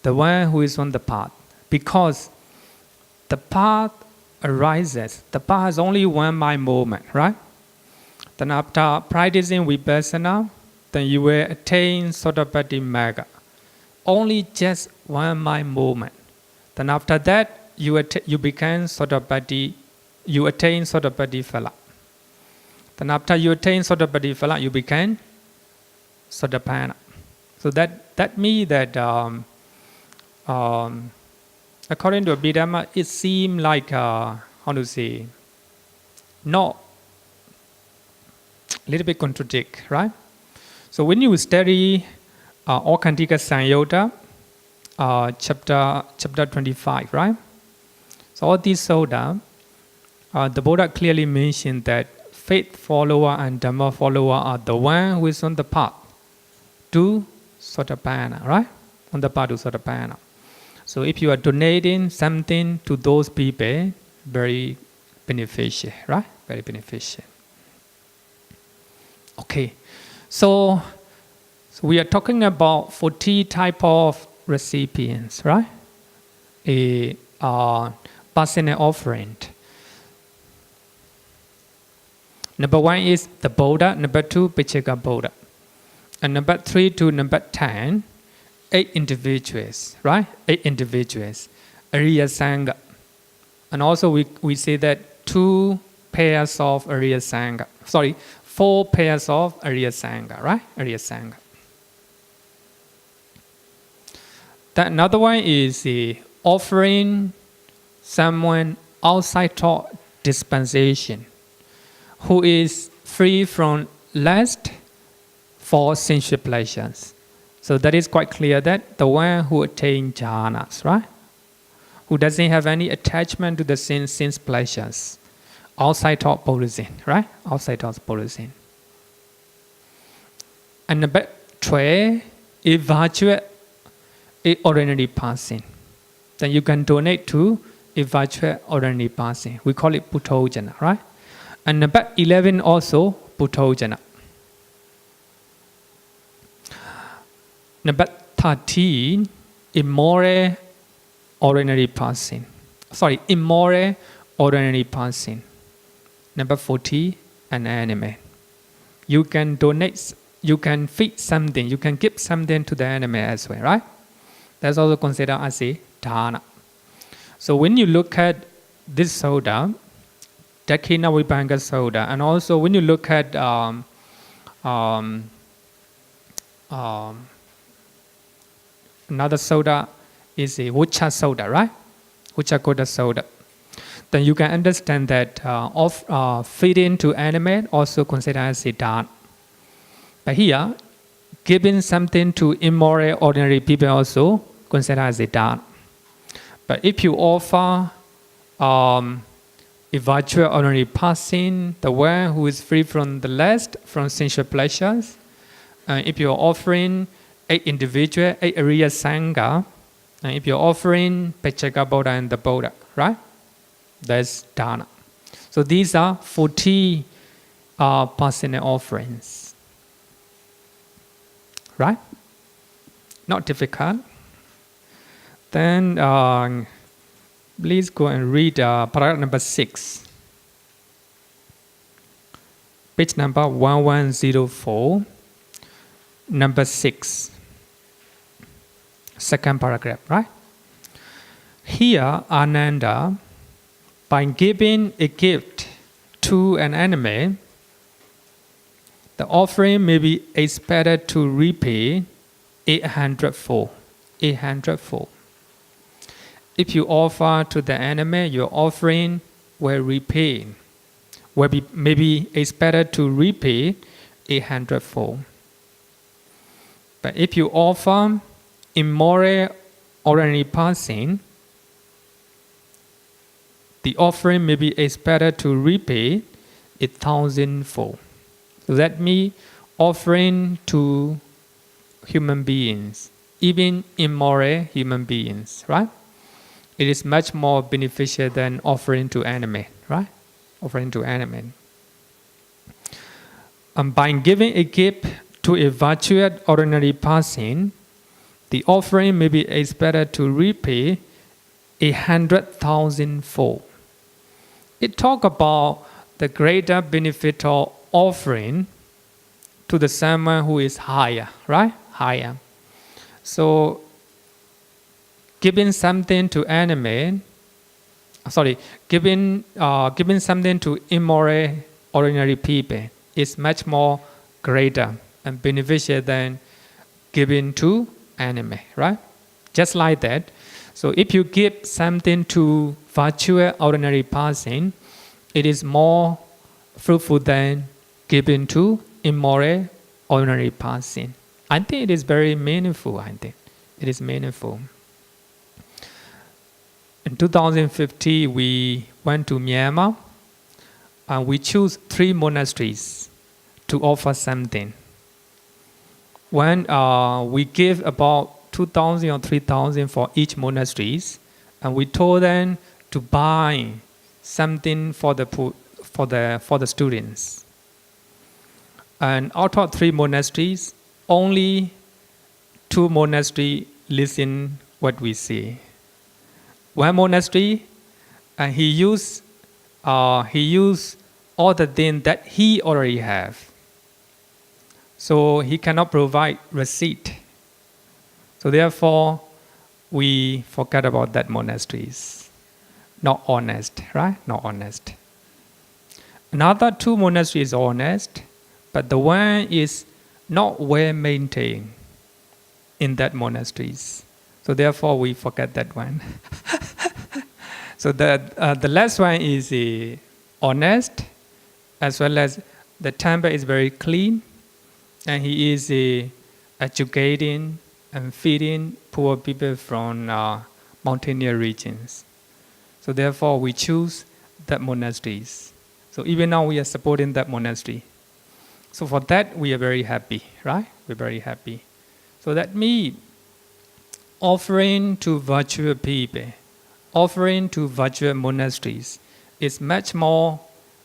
Speaker 1: the one who is on the path, because the path arises. The path has only one mind movement, right? Then after practicing vipassana, then you will attain Sotāpatti Magga. Only just one mind movement. Then after that, you become Sotāpatti, you attain Sotāpatti Phala. Then after you attain Sotāpatti Phala, you become Sotapanna. So that means that according to Abhiddha, it seems like not a little bit contradict, right? So when you study Aukhantika Saṅghika, chapter 25, right? So all these Sutta, the Buddha clearly mentioned that faith follower and Dhamma follower are the one who is on the path to Sotāpanna, right? On the path to Sotāpanna. So if you are donating something to those people, very beneficial, right? Very beneficial. Okay, so we are talking about 40 type of recipients, right? A personal offering. Number 1 is the Buddha. Number 2, Pacceka Buddha. And number 3 to number 10, 8 individuals, right? 8 individuals. Ariya Saṅghika. And also we say that 2 pairs of Ariya Saṅghika. 4 pairs of Ariya Saṅghika, right? Ariya Saṅghika. Another one is the offering someone outside thought dispensation who is free from lust for sensual pleasures. So that is quite clear that the one who attains jhanas, right? Who doesn't have any attachment to the sense pleasures. Outside thought Buddhism, right? Outside thought Buddhism. And number 12, a virtual, a ordinary person. Then you can donate to a virtual ordinary person. We call it Puthojana, right? And number 11 also Puthojana. Number 13, immoral ordinary person. Immoral ordinary person. Number 40, an animal. You can donate, you can feed something, you can give something to the animal as well, right? That's also considered as a Dāna. So when you look at this Sutta, Dakkhiṇavibhaṅga Sutta, and also when you look at another Sutta is a Vucca Sutta, right? Vuccakotta Sutta. Then you can understand that feeding to animal also considered as a Dāna. But here, giving something to immoral ordinary people also considered as a Dāna. But if you offer a virtual ordinary person, the one who is free from the lust, from sensual pleasures, if you're offering 8 individual, 8 Ariya Saṅghika, and if you're offering Pacceka Buddha and the Buddha, right? That's Dāna. So these are 40 personal offerings. Right? Not difficult. Then please go and read paragraph number 6. Page number 1104. Number 6. Second paragraph, right? Here, Ananda, by giving a gift to an animal, the offering may be expected to repay 800-fold. 800-fold. If you offer to the animal, your offering will repay, may be expected to repay 800-fold. But if you offer immoral ordinary person, the offering may be expected to repay 1,000-fold. So that means offering to human beings, even immoral human beings, right? It is much more beneficial than offering to animate, right? Offering to animate. By giving a gift to a virtuous ordinary person, the offering may be expected to repay 100,000-fold. It talks about the greater benefit of offering to the someone who is higher, right? Higher. So, giving something to giving something to immoral ordinary people is much more greater and beneficial than giving to animal, right? Just like that. So if you give something to virtuous ordinary person, it is more fruitful than giving to immoral ordinary person. I think it is very meaningful, I think. It is meaningful. In 2015, we went to Myanmar and we chose 3 monasteries to offer something. When we gave about 2,000 or 3,000 for each monasteries, and we told them to buy something for the students. And out of 3 monasteries, only 2 monasteries listen what we say. One monastery, and he used all the things that he already have. So he cannot provide receipt. So therefore, we forget about that monasteries. Not honest, right? Not honest. Another 2 monasteries is honest, but the one is not well maintained in that monasteries. So therefore, we forget that one. So the last one is honest, as well as the temple is very clean, and he is educating and feeding poor people from mountainous regions. So therefore, we choose that monasteries. So even now, we are supporting that monastery. So for that, we are very happy, right? We're very happy. So that means offering to virtuous people, offering to virtuous monasteries is much more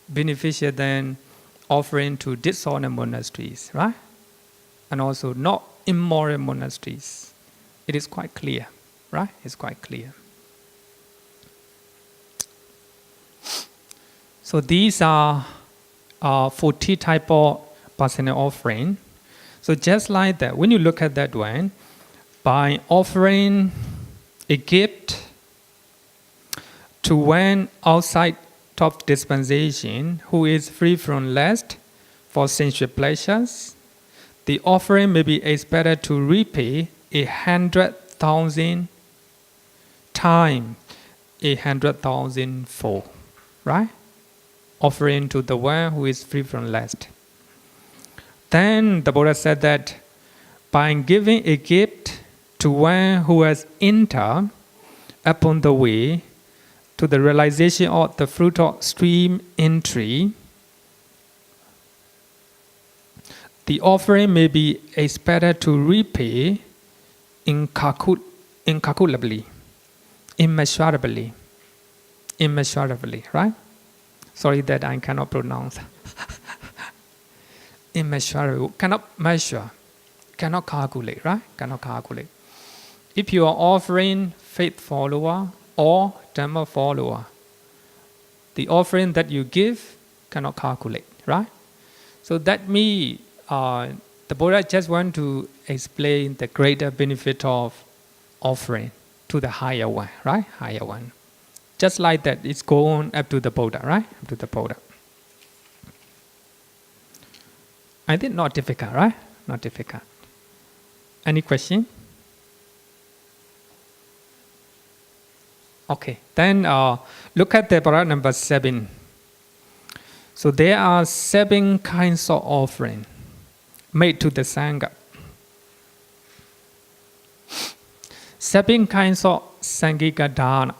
Speaker 1: beneficial than offering to dishonest monasteries, right? And also not immoral monasteries. It is quite clear, right? It's quite clear. So these are 40 type of personal offering. So just like that, when you look at that one, by offering a gift to one outside top dispensation who is free from lust for sensual pleasures, the offering may be expected to repay 100,000 times 100,000-fold, right? Offering to the one who is free from lust. Then the Buddha said that by giving a gift to one who has entered upon the way to the realization of the fruit of stream entry, the offering may be expected to repay incalculably, immeasurably, right? Sorry that I cannot pronounce. Immeasurable, cannot measure, cannot calculate, right? Cannot calculate. If you are offering faith follower or Dhamma follower, the offering that you give cannot calculate, right? So that means the Buddha just want to explain the greater benefit of offering to the higher one, right? Higher one. Just like that, it's going up to the Buddha, right? Up to the Buddha. I think not difficult, right? Not difficult. Any question? Okay, then look at the paragraph number 7. So there are 7 kinds of offering made to the Saṅghika. 7 kinds of Saṅghika Dāna.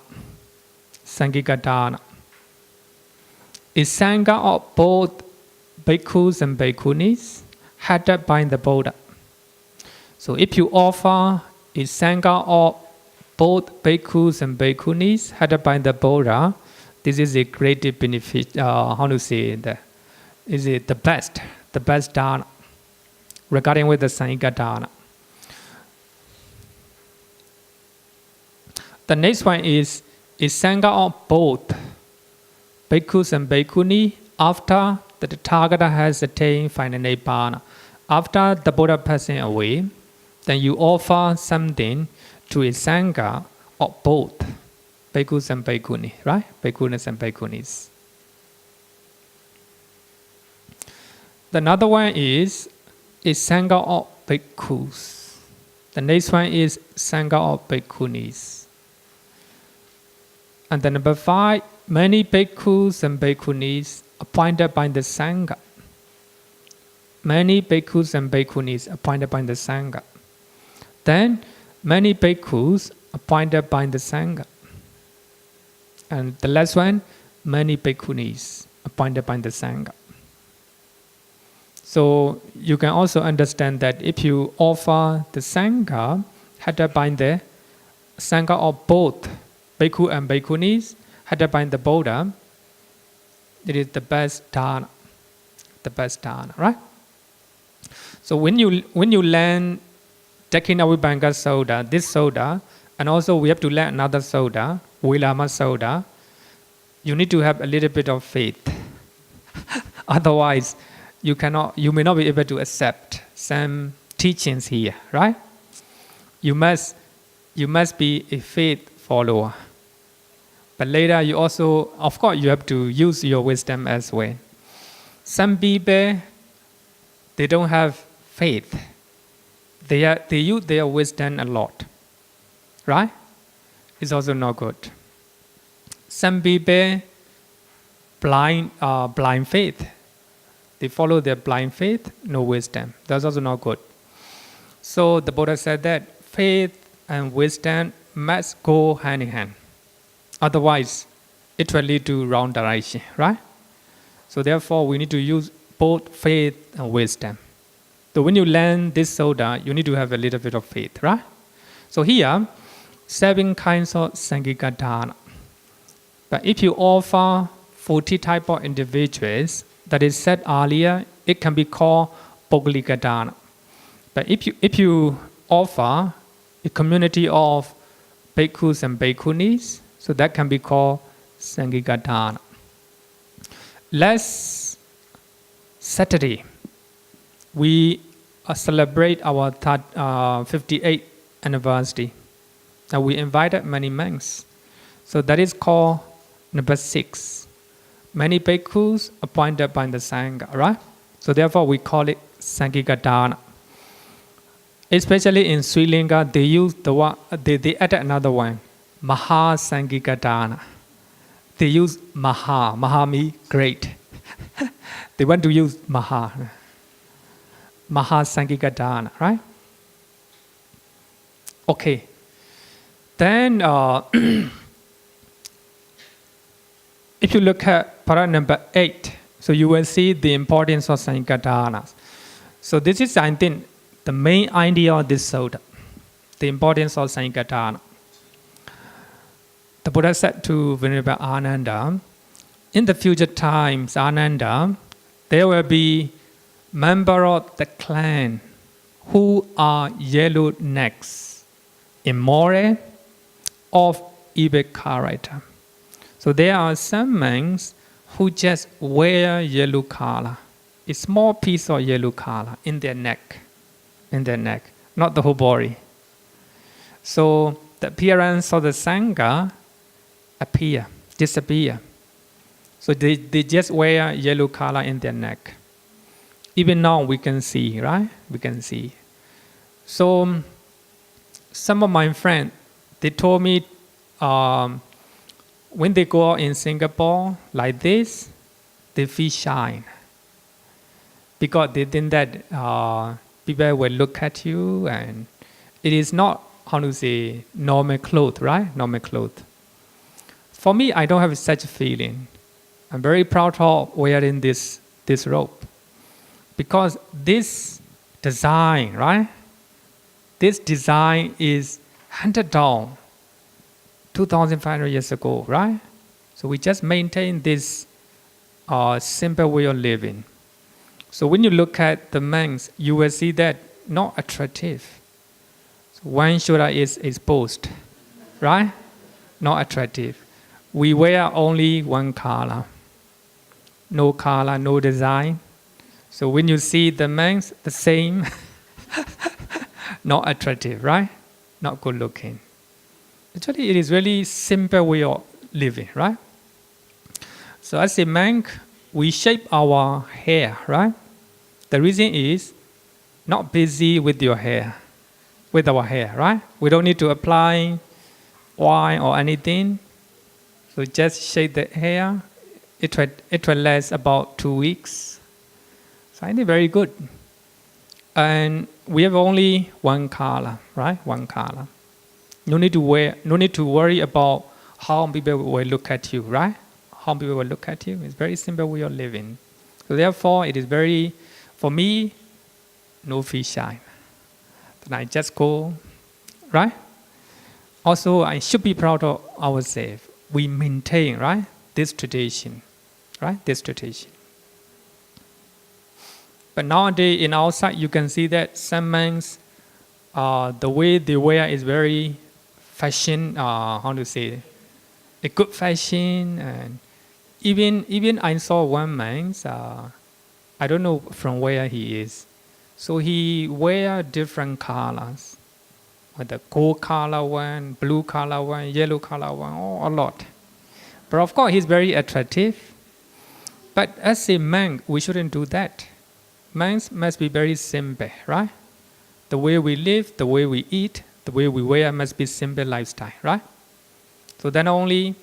Speaker 1: Saṅghika Dāna is Saṅghika of both bhikkhus and bhikkhunis, headed by the Buddha. So if you offer a Saṅghika of both bhikkhus and bhikkhunis headed by the Buddha, this is a great benefit, is it the best Dāna regarding with the Saṅghika Dāna. The next one is Saṅghika of both bhikkhus and bhikkhuni after the Tathagata has attained final Nibbana. After the Buddha passing away, then you offer something to a Saṅghika of both bhikkhus and bhikkhuni, right? Bhikkhunis and bhikkhunis. The another one is Saṅghika of bhikkhus. The next one is Saṅghika of bhikkhunis. And then number 5, many bhikkhus and bhikkhunis appointed by the Saṅghika. Many bhikkhus and bhikkhunis appointed by the Saṅghika. Then many bhikkhus appointed by the Saṅghika. And the last one, many bhikkhunis appointed by the Saṅghika. So you can also understand that if you offer the Saṅghika headed by the Saṅghika of both bhikkhu and bhikkhunis headed by the Buddha, it is the best Dāna. The best Dāna, right? So when you learn Dakkhiṇavibhaṅga Sutta, this Sutta, and also we have to learn another Sutta, Villama Sutta, you need to have a little bit of faith. Otherwise, you may not be able to accept some teachings here, right? You must be a faith follower. But later you also, of course, you have to use your wisdom as well. Some people, they don't have faith. They use their wisdom a lot, right? It's also not good. Some people blind faith. They follow their blind faith, no wisdom. That's also not good. So the Buddha said that faith and wisdom must go hand in hand. Otherwise, it will lead to wrong direction, right? So therefore, we need to use both faith and wisdom. So when you learn this Sutta, you need to have a little bit of faith, right? So here, 7 kinds of Saṅghika Dāna. But if you offer 40 type of individuals, that is said earlier, it can be called puggalika Dāna. But if you offer a community of bhikkhus and bhikkhunis, so that can be called Saṅghika Dāna. Last Saturday, we celebrate our 58th anniversary. And we invited many monks. So that is called number 6. Many bhikkhus appointed by the Saṅghika, right? So therefore we call it Saṅghika Dāna. Especially in Sri Lanka, they use the one, they added another one, Maha Saṅghika Dāna. They use Maha means great. They want to use Maha Saṅghika Dāna, right? Okay. Then, if you look at para number 8, so you will see the importance of Saṅghika Dāna. So this is, I think, the main idea of this Sutta, the importance of Saṅghika Dāna. The Buddha said to Venerable Ananda, in the future times, Ananda, there will be members of the clan who are yellow necks, immoral, of evil character. So there are some monks who just wear yellow color, a small piece of yellow color in their neck, not the whole body. So the appearance of the Saṅghika disappear. So they just wear yellow color in their neck. Even now we can see, right? We can see. So some of my friends, they told me when they go out in Singapore like this, they feel shy. Because they think that people will look at you and it is not, normal clothes, right? Normal clothes. For me, I don't have such a feeling. I'm very proud of wearing this robe. Because this design, right? this design is handed down 2,500 years ago, right? So we just maintain this simple way of living. So when you look at the monks, you will see that not attractive. So one shoulder is exposed, right? Not attractive. We wear only one color. No color, no design. So when you see the monks, the same, not attractive, right? Not good looking. Actually, it is really simple way of living, right? So as a monk, we shape our hair, right? The reason is not busy with your hair, with our hair, right? We don't need to apply oil or anything. So just shape the hair. It will last about 2 weeks. So I think very good. And we have only one color, right? One color. No need to worry about how people will look at you, right? How people will look at you. It's very simple way of living. So therefore, it is very, for me, no fish shine. Then I just go, right? Also, I should be proud of ourselves. We maintain, right, this tradition, right? This tradition. But nowadays, in outside, you can see that some monks, the way they wear is very fashion. How to say, a good fashion, and even I saw one monk. I don't know from where he is. So he wear different colors, with the gold color one, blue color one, yellow color one, a lot. But of course, he's very attractive. But as a monk, we shouldn't do that. Monks must be very simple, right? The way we live, the way we eat, the way we wear must be simple lifestyle, right? So then only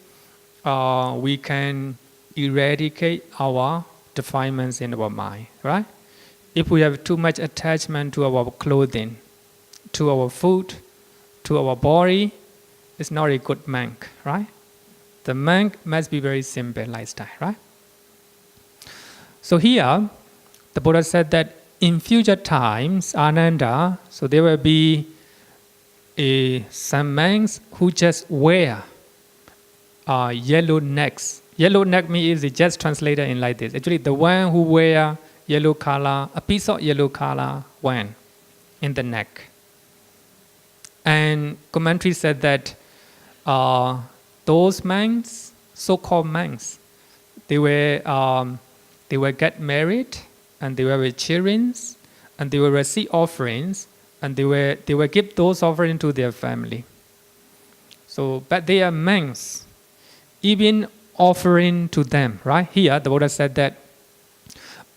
Speaker 1: we can eradicate our defilements in our mind, right? If we have too much attachment to our clothing, to our food, to our body, it's not a good monk, right? The monk must be very simple lifestyle, right? So here, the Buddha said that in future times, Ananda, so there will be some monks who just wear yellow necks. Yellow neck means is just translated in like this. Actually, the one who wear yellow color, a piece of yellow color one in the neck. And commentary said that those monks, so-called monks, they will get married, and they will have children, and they will receive offerings, and they will give those offerings to their family. So, but they are monks, even offering to them, right? Here, the Buddha said that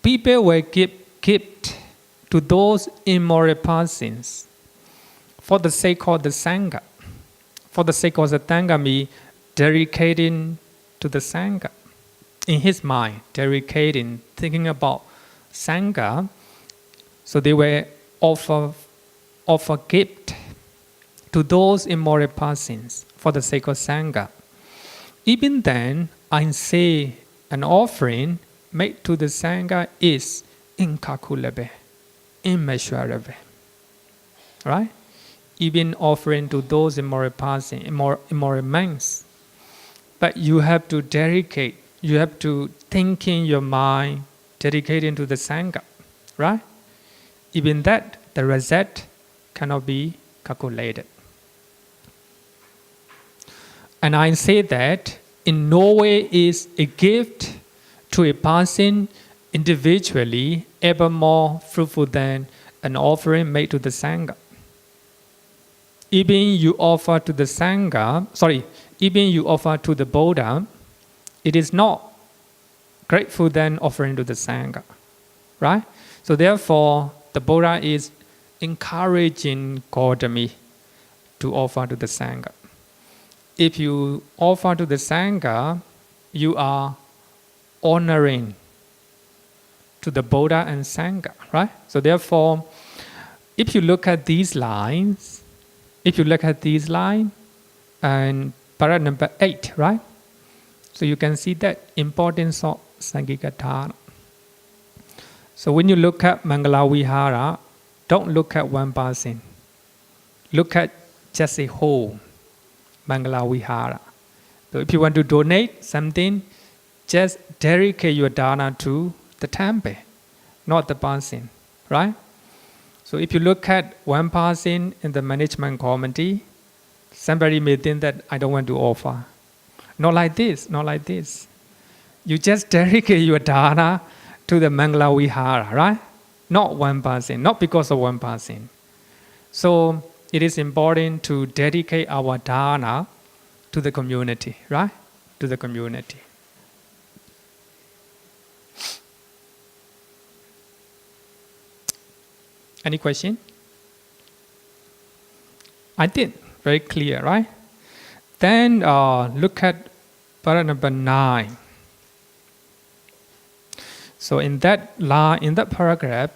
Speaker 1: people will give gift to those immoral persons for the sake of the Saṅghika. For the sake of the Saṅghika means dedicating to the Saṅghika. In his mind, dedicating, thinking about Saṅghika, so they will offer gift to those immoral persons for the sake of Saṅghika. Even then, I say an offering made to the Saṅghika is incalculable, immeasurable. Right? Even offering to those immoral persons, immoral monks. But you have to dedicate, you have to think in your mind, dedicating to the Saṅghika. Right? Even that, the result cannot be calculated. And I say that in no way is a gift to a person individually ever more fruitful than an offering made to the Saṅghika. Even you offer to the Saṅghika, even you offer to the Buddha, it is not grateful than offering to the Saṅghika. Right? So therefore, the Buddha is encouraging Gautami to offer to the Saṅghika. If you offer to the Saṅghika, you are honoring to the Buddha and Saṅghika, right? So therefore, if you look at these lines, and para number 8, right? So you can see that importance of Saṅghika Dāna. So when you look at Mangala Vihara, don't look at one person. look at just a whole Mangala Vihara. So if you want to donate something, just dedicate your dana to the temple, not the person, right? So if you look at one person in the management committee, somebody may think that I don't want to offer. Not like this, not like this. You just dedicate your dana to the Mangala Vihara, right? Not one person, not because of one person. So it is important to dedicate our dana to the community, right? To the community. Any question? I did. Very clear, right? Then look at para number 9. So in that paragraph,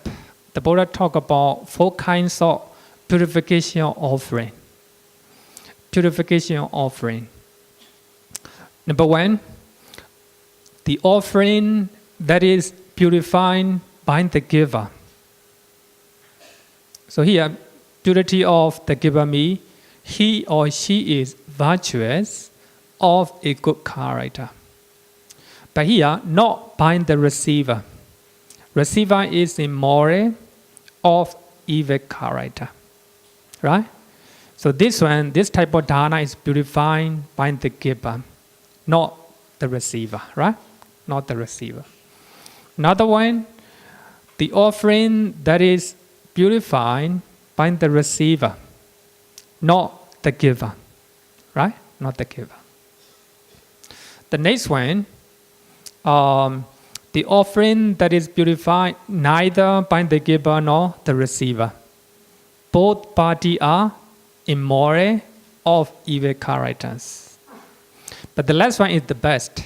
Speaker 1: the Buddha talked about 4 kinds of purification offering. Purification offering. Number 1, the offering that is purified by the giver. So here, purity of the giver means he or she is virtuous, of a good character. But here, not by the receiver. Receiver is immoral, of evil character. Right? So this type of dana is purified by the giver, not the receiver. Right? Not the receiver. Another one, the offering that is purified by the receiver, not the giver. Right? Not the giver. The next one, the offering that is purified neither by the giver nor the receiver. Both parties are immoral, of evil characters. But the last one is the best.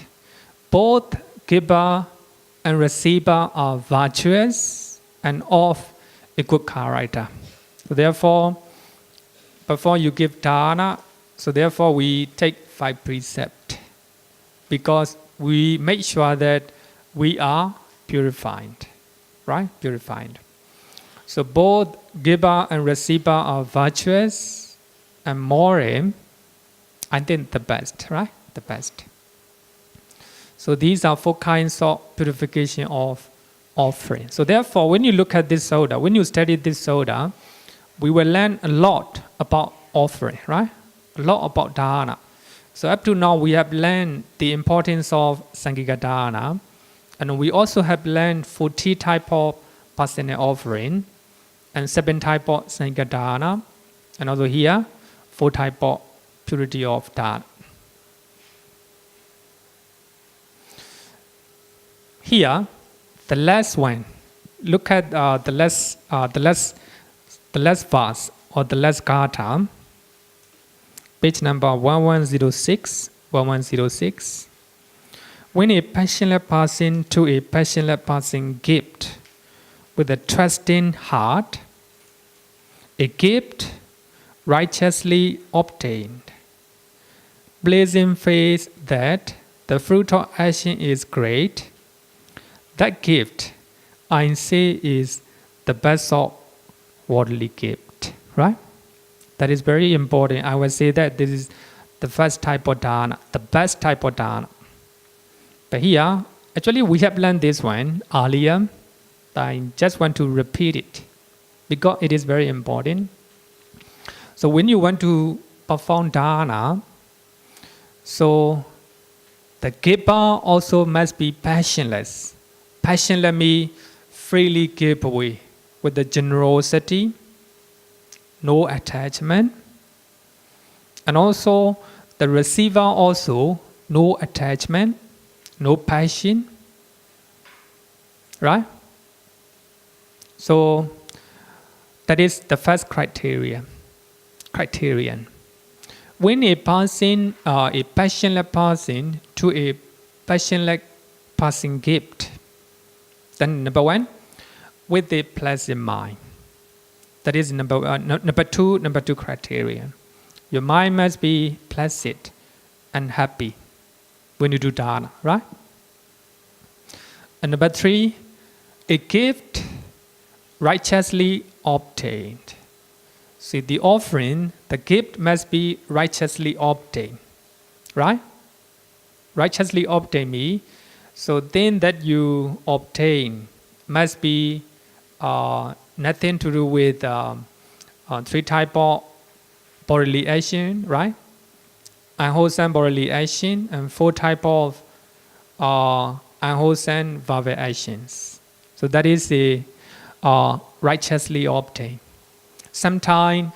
Speaker 1: Both giver and receiver are virtuous and of a good character. So therefore, before you give dana, so therefore we take 5 precepts, because we make sure that we are purified, right? Purified. So both giver and receiver are virtuous and moral. I think the best, right? The best. So these are 4 kinds of purification of offering. So therefore, when you look at this Sutta, when you study this Sutta, we will learn a lot about offering, right? A lot about dana. So up to now, we have learned the importance of Saṅghika dana, and we also have learned 40 type of personal offering, and 7 type of Saṅghika dana, and also here 4 type of purity of dana. Here, the last one. Look at the last verse or the last gatha. Page number 1106, 1106. When a passionate person to a passionate person gift with a trusting heart, a gift righteously obtained, blazing faith that the fruit of action is great, that gift, I say, is the best of worldly gift, right? That is very important. I will say that this is the first type of dana, the best type of dana. But here, actually we have learned this one earlier. I just want to repeat it because it is very important. So when you want to perform dana, so the giver also must be passionless. Passionless means freely give away with the generosity, no attachment. And also the receiver also no attachment, no passion. Right? So that is the first criterion. When a person, a passionate person to a passionate person gift, then number 1, with a pleasant mind. That is number two criterion. Your mind must be placid and happy when you do dana, right? And number 3, a gift righteously obtained. See, the offering, the gift must be righteously obtained, right? Righteously obtained means, so then that you obtain must be nothing to do with three type of bodily action, right? Unwholesome bodily action and four type of unwholesome verbal actions. So that is the righteously obtained. Sometimes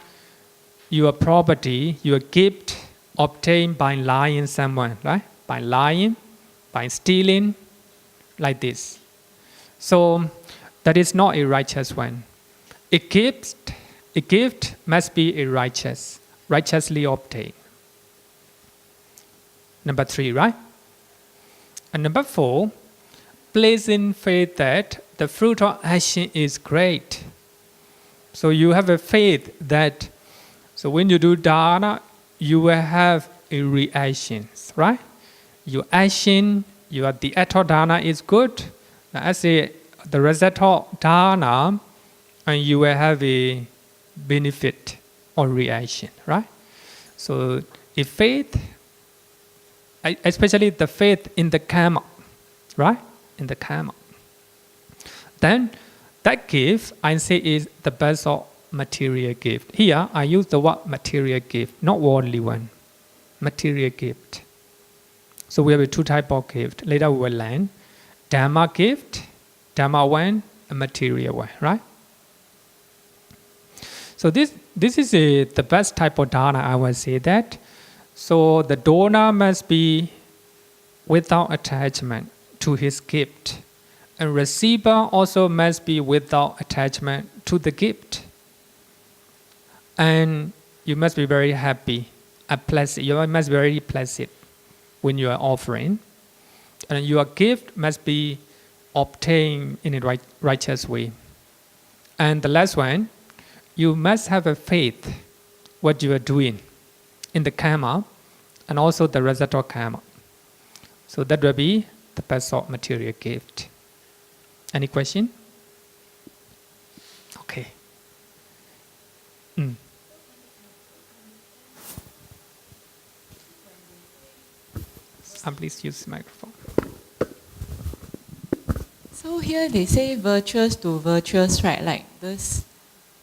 Speaker 1: your property, your gift obtained by lying someone, right? By lying, by stealing, like this. So that is not a righteous one. A gift must be a righteously obtained. Number 3, right? And number 4, placing faith that the fruit of action is great. So you have a faith that, so when you do Dāna, you will have a reaction, right? Your action, the act of Dāna is good. Now, as the result of Dāna, and you will have a benefit or reaction, right? So if faith, especially the faith in the karma, right? In the karma. Then that gift, I say, is the best of material gift. Here, I use the word material gift, not worldly one. Material gift. So we have two types of gift. Later we will learn. Dhamma gift, Dhamma one, and material one, right? So this is the best type of Dāna, I will say that. So the donor must be without attachment to his gift. And receiver also must be without attachment to the gift. And you must be very happy and pleasant. You must be very pleasant when you are offering. And your gift must be obtained in a righteous way. And the last one, you must have a faith what you are doing in the karma and also the result of karma. So that will be the best of material gift. Any question? Okay. Please use the microphone.
Speaker 3: So here they say virtuous to virtuous, right? Like this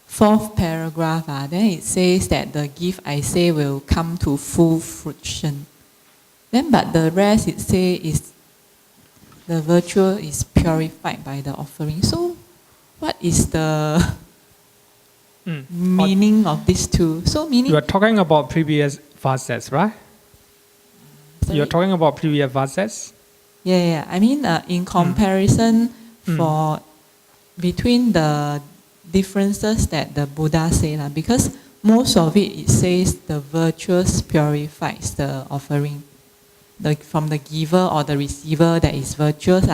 Speaker 3: 4th paragraph, then it says that the gift I say will come to full fruition. Then but the rest it says is the virtue is purified by the offering. So what is the meaning of these two? So meaning
Speaker 1: you are talking about previous verses, right?
Speaker 3: sorry?
Speaker 1: You are talking about previous verses?
Speaker 3: Yeah. I mean, in comparison for between the differences that the Buddha said, because most of it says the virtuous purifies the offering, from the giver or the receiver that is virtuous.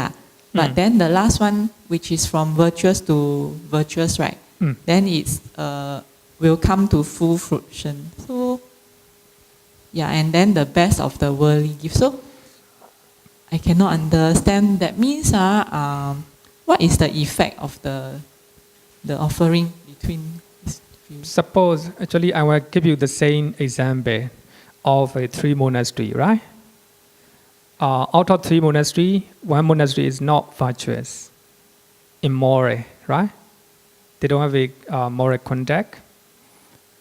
Speaker 3: But then the last one, which is from virtuous to virtuous, right? Then it's will come to full fruition. So yeah, and then the best of the worldly gift. So I cannot understand. That means what is the effect of the offering between these few?
Speaker 1: Suppose, actually, I will give you the same example of a 3 monastery, right? Out of 3 monastery, 1 monastery is not virtuous, immoral, right? They don't have a moral conduct.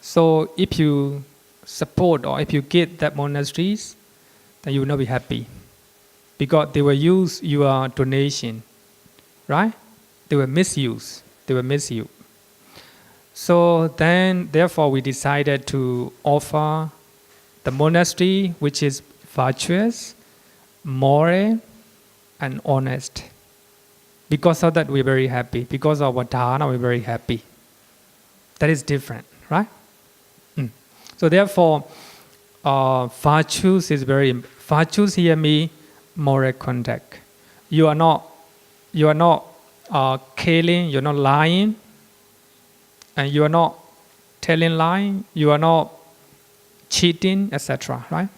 Speaker 1: So if you support or if you get that monasteries, then you will not be happy. Because they will use your donation, right? They will misuse. So then, therefore, we decided to offer the monastery which is virtuous, moral, and honest. Because of that, we're very happy. Because of our Dāna, we're very happy. That is different, right? So therefore, virtues here mean moral conduct. You are not killing, you're not lying, and you are not telling lying, you are not cheating, etc. Right?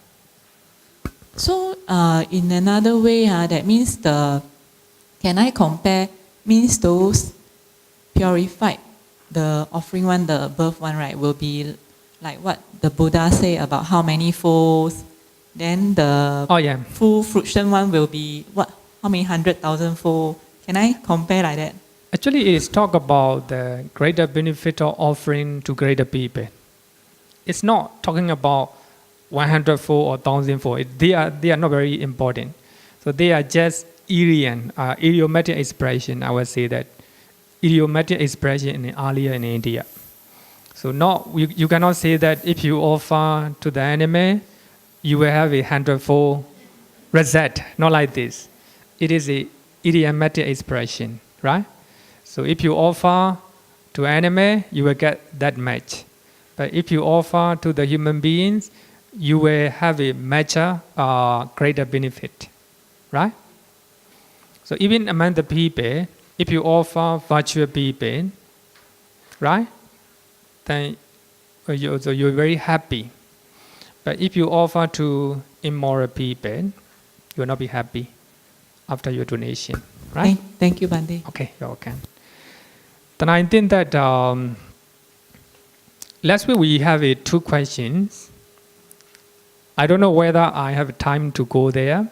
Speaker 3: So in another way, that means can I compare? Means those purified the offering one, the birth one, right, will be like what the Buddha say about how many folds. Then the
Speaker 1: Oh yeah.
Speaker 3: full fruition one will be what? How many 100,000 fold? Can I compare like that?
Speaker 1: Actually, it is talk about the greater benefit of offering to greater people. It's not talking about 100-fold or 1,000-fold. They are not very important. So they are just idiomatic expression. I would say that idiomatic expression earlier in India. So you cannot say that if you offer to the animal, you will have a 100-fold result. Not like this. It is a idiomatic expression, right? So if you offer to animal, you will get that much. But if you offer to the human beings, you will have a major, greater benefit, right? So even among the people, if you offer virtual people, right, then you're very happy. But if you offer to immoral people, you will not be happy after your donation, right?
Speaker 3: Thank you, Bhante.
Speaker 1: Okay, you're welcome. Then I think that last week we have 2 questions. I don't know whether I have time to go there.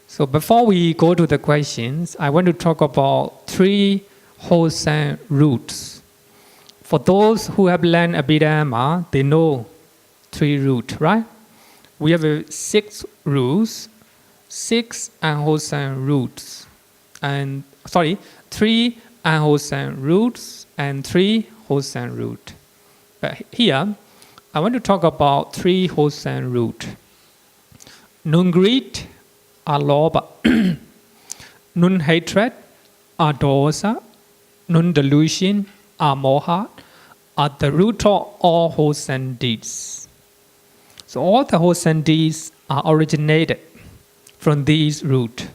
Speaker 1: So before we go to the questions, I want to talk about 3 wholesome roots. For those who have learned Abhiddha, they know 3 roots, right? We have 6 rules, 6 unwholesome roots, and 3 unwholesome roots and 3 wholesome roots. But here, I want to talk about 3 wholesome roots. Non-greed are lobha, non-hatred are dosa, non-delusion are moha, are the root of all wholesome deeds. So all the wholesome deeds are originated from these roots.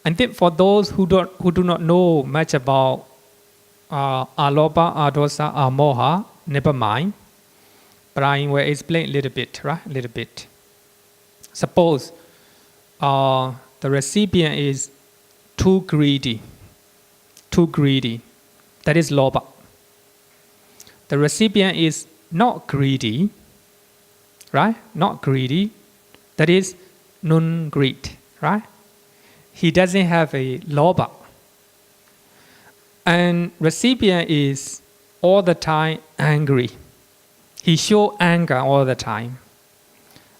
Speaker 1: And then for those who do not know much about alobha, adosa, moha, never mind. But I will explain a little bit, right? A little bit. Suppose the recipient is too greedy. That is lobha. The recipient is not greedy, right? Not greedy. That is non-greed, right? He doesn't have a lobha. And recipient is all the time angry. He shows anger all the time.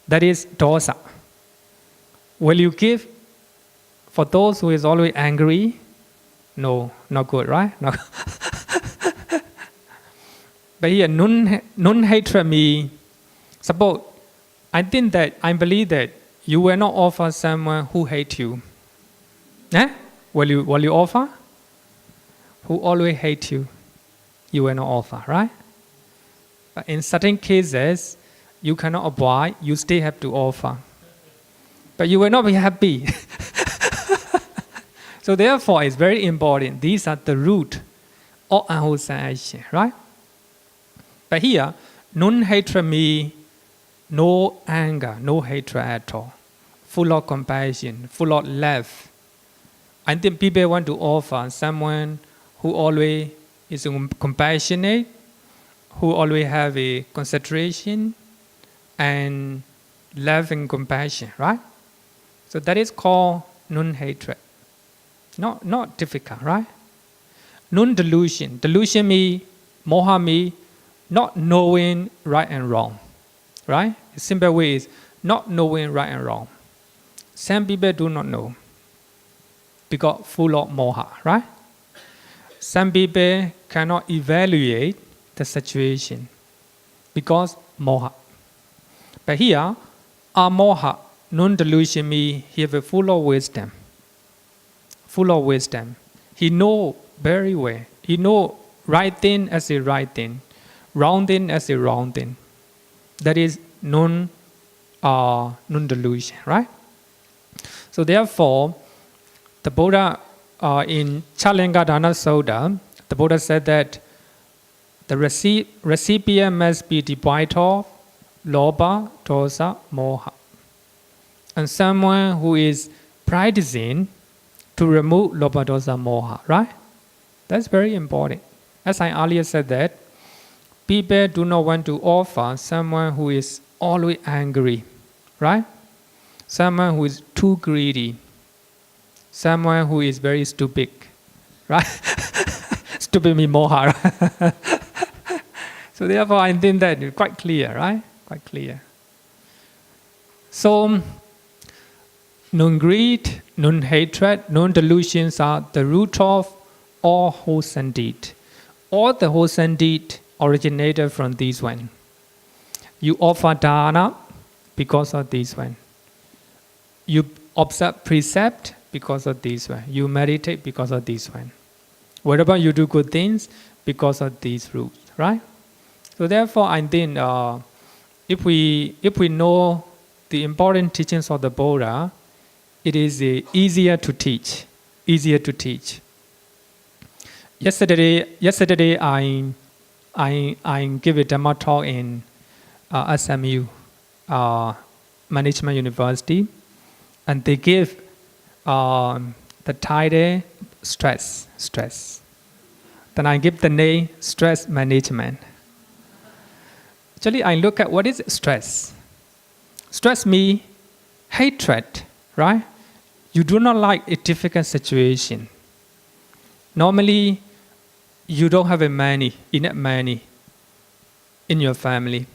Speaker 1: That is dosa. Will you give for those who is always angry? No, not good, right? No. But here, non-hatred means, suppose, I believe that you will not offer someone who hates you. Will you offer? Who always hate you, you will not offer, right? But in certain cases, you cannot avoid, you still have to offer. But you will not be happy. So therefore, it's very important. These are the root of unwholesome action, right? But here, non-hatred means no anger, no hatred at all. Full of compassion, full of love. I think people want to offer someone who always is compassionate, who always have a concentration and love and compassion, right? So that is called non-hatred. Not difficult, right? Non-delusion. Delusion means, moha means, not knowing right and wrong, right? The simple way is not knowing right and wrong. Some people do not know because full of moha, right? Some people cannot evaluate the situation because moha. But here, moha, non-delusion means he have a full of wisdom. Full of wisdom. He know very well. He know right thing as a right thing, wrong thing as a wrong thing. That is non-delusion, right? So therefore, the Buddha in Cakkapala Dāna Sutta, the Buddha said that the recipient must be devoid of lobha, dosa, moha. And someone who is practicing to remove lobha, dosa, moha, right? That's very important. As I earlier said that, people do not want to offer someone who is always angry, right? Someone who is too greedy, someone who is very stupid, right? Stupid means moha. So therefore, I think that it's quite clear, right? Quite clear. So, non-greed, non-hatred, non-delusions are the root of all wholesome deed. All the wholesome deed originated from this one. You offer dana because of this one. You observe precept because of this one. You meditate because of this one. Wherever you do good things, because of these rules, right? So therefore, I think if we know the important teachings of the Buddha, it is easier to teach. Easier to teach. Yesterday, I gave a Dhamma talk in SMU, Management University, and they gave the title stress. Then I give the name stress management. Actually, I look at what is stress. Stress means hatred, right? You do not like a difficult situation. Normally, you don't have enough money in your family.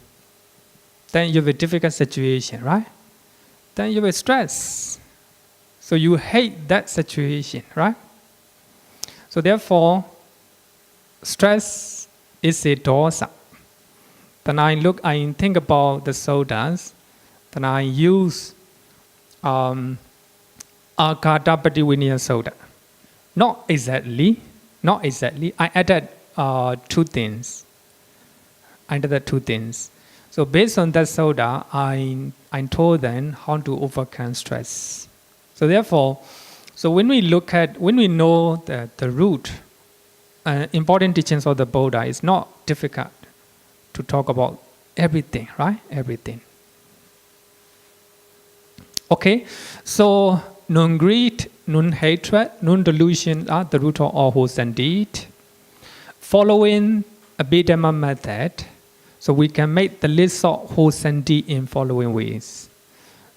Speaker 1: Then you have a difficult situation, right? Then you have stress. So you hate that situation, right? So therefore, stress is a dosa. Then I think about the suttas. Then I use Akādapati Vinaya Sutta. Not exactly. I added two things. So based on that sutta, I told them how to overcome stress. So therefore, when we know the root, important teachings of the Buddha, it's not difficult to talk about everything, right? Everything. Okay, so non-greed, non-hatred, non-delusion are the root of all wholesome deed. Following Abhiddha method, so we can make the list of wholesome deed in following ways.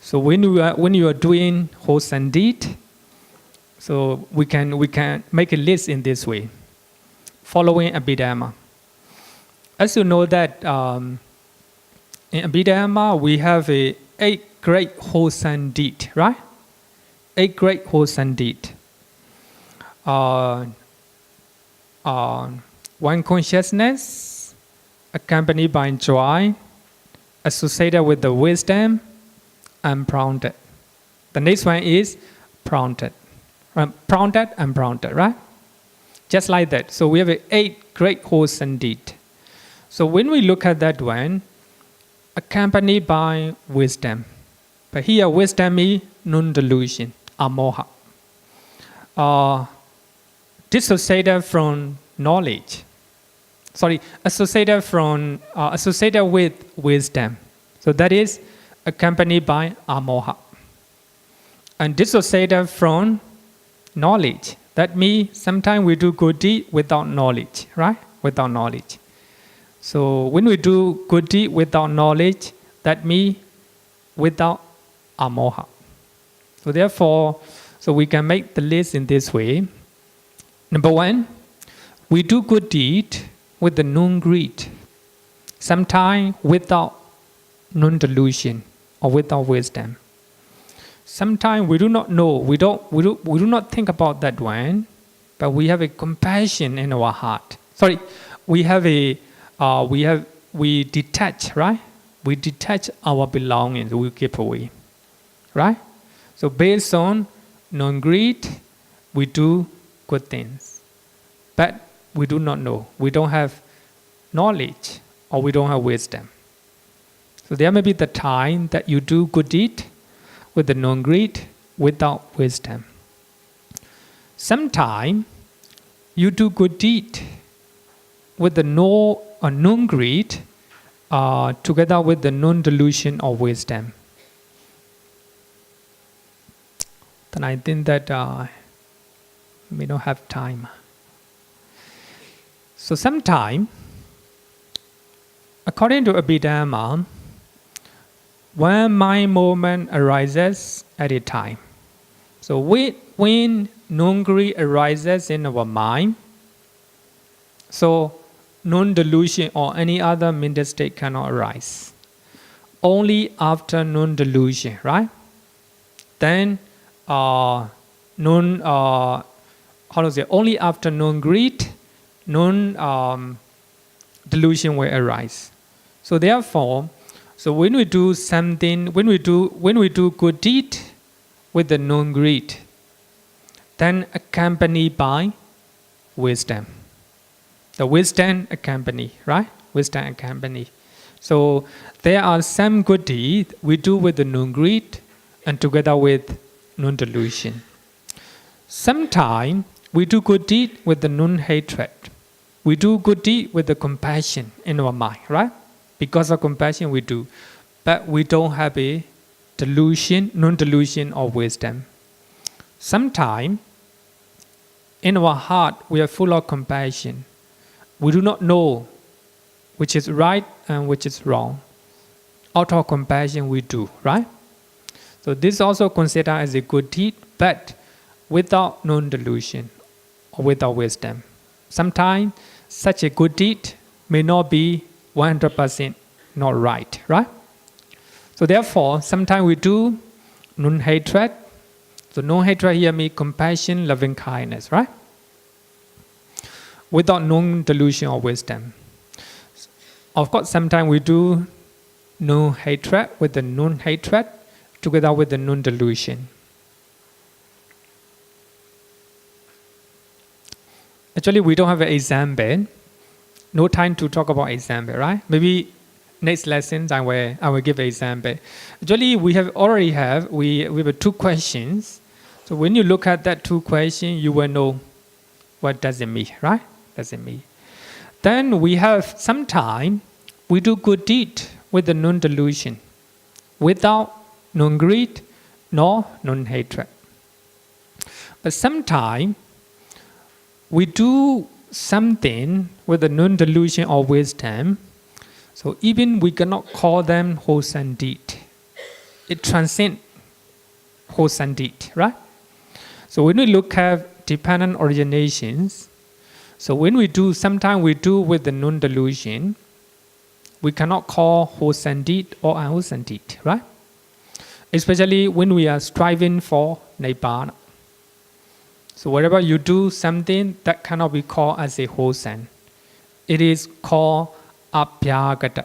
Speaker 1: So when you are doing wholesome deed, so we can make a list in this way, following Abhiddha. As you know that in Abhiddha we have 8 great wholesome deed, right? 8 great wholesome deed. One consciousness, accompanied by joy, associated with the wisdom, and prompted. The next one is prompted. Prompted and prompted, right? Just like that. So we have 8 great wholesome deed. So when we look at that one, accompanied by wisdom. But here wisdom is non-delusion, amoha. Dissociated from knowledge. Associated with wisdom. So that is accompanied by amoha. And dissociated from knowledge. That means sometimes we do good deed without knowledge, right? Without knowledge. So when we do good deed without knowledge, that means without amoha. So therefore, we can make the list in this way. Number 1, we do good deed with the non-greed. Sometimes without non-delusion or without wisdom. Sometimes we do not know, we do not think about that one, but we have a compassion in our heart. We detach, right? We detach our belongings, we keep away, right? So based on non-greed, we do good things, but we do not know. We don't have knowledge or we don't have wisdom. So there may be the time that you do good deed with the non-greed without wisdom. Sometimes you do good deed with the non-greed together with the non-delusion of wisdom. Then I think that we don't have time. So sometime, according to Abhiddha, one mind moment arises at a time. So when non-greed arises in our mind, so non-delusion or any other mental state cannot arise. Only after non-delusion, right? Then only after non-greed, non-delusion will arise. So therefore, so when we do something, when we do good deed with the non-greed, then accompanied by wisdom. The wisdom accompany, right? Wisdom accompany. So there are some good deeds we do with the non-greed and together with non-delusion. Sometimes we do good deed with the non-hatred. We do good deed with the compassion in our mind, right? Because of compassion we do. But we don't have a delusion, non-delusion or wisdom. Sometimes in our heart we are full of compassion. We do not know which is right and which is wrong. Out of compassion we do, right? So this also considered as a good deed, but without non-delusion or without wisdom. Sometimes such a good deed may not be 100% not right, right? So therefore, sometimes we do non-hatred. So non-hatred here means compassion, loving kindness, right? Without non-delusion or wisdom. Of course, sometimes we do non-hatred with the non-hatred together with the non-delusion. Actually, we don't have an example. No time to talk about example, right? Maybe next lessons I will give an example. Actually, we have 2 questions. So when you look at that 2 questions, you will know what does it mean, right? Does it mean? Then we have sometime we do good deed with the non-delusion, without non-greed nor non-hatred. But sometimes we do something with the non-delusion or wisdom, so even we cannot call them wholesome deed. It transcends wholesome deed, right? So when we look at dependent originations, so when we do, sometimes we do with the non-delusion, we cannot call wholesome deed or unwholesome deed, right? Especially when we are striving for Nibbana. So wherever you do something that cannot be called as a wholesome, it is called Abhyagata.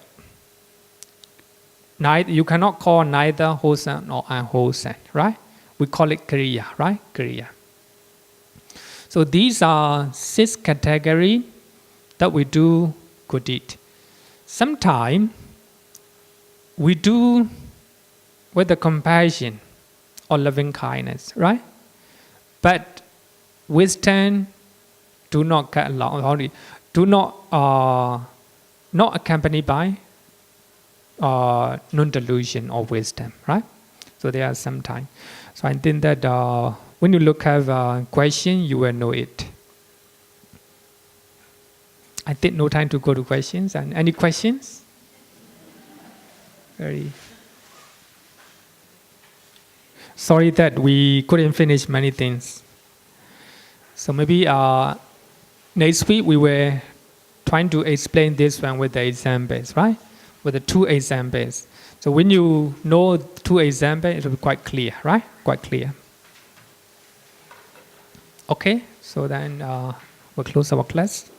Speaker 1: You cannot call neither wholesome nor unwholesome, right? We call it Kriya, right? Kriya. So these are 6 categories that we do good deed. Sometimes we do with the compassion or loving kindness, right? But wisdom do not get along, not accompanied by non-delusion or wisdom, right? So there are some time. So I think that when you look at a question, you will know it. I think no time to go to questions. And any questions? Very sorry that we couldn't finish many things. So maybe next week we were trying to explain this one with the examples, right? With the 2 examples. So when you know 2 examples, it will be quite clear, right? Quite clear. Okay, so then we'll close our class.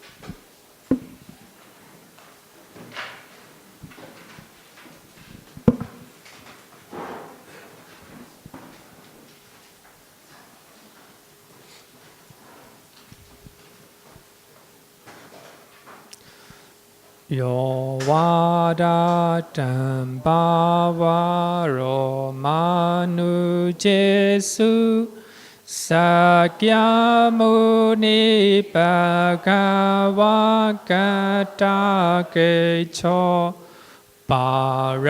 Speaker 1: Yo vada tambavaro manu jesu sakyamuni bhagavakata kecho paragato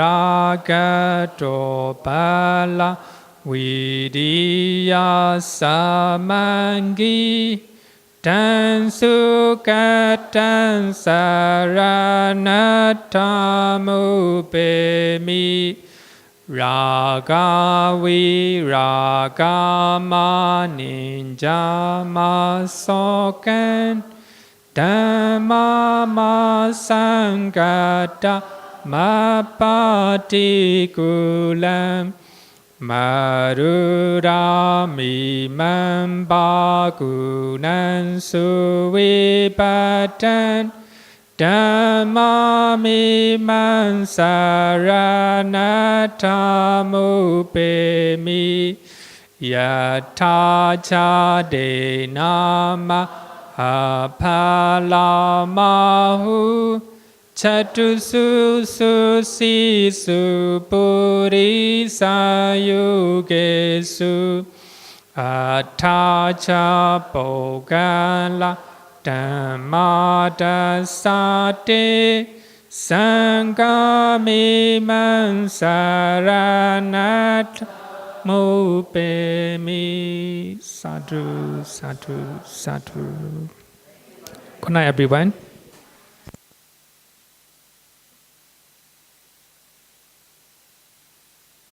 Speaker 1: pala vidiya samangi tan sukatan saranathamupemi raga viraga maninjama sokan Dhamma sangata mapatikulam marurami mambagunan suvipatan Dhammami mansaranathamupemi yatacha denama Phala mahu chatusu susisu purisayugesu atacha puggalika dhammadasate Saṅghami mansaranathamupemi. Sadhu, sadhu, sadhu. Good night, everyone.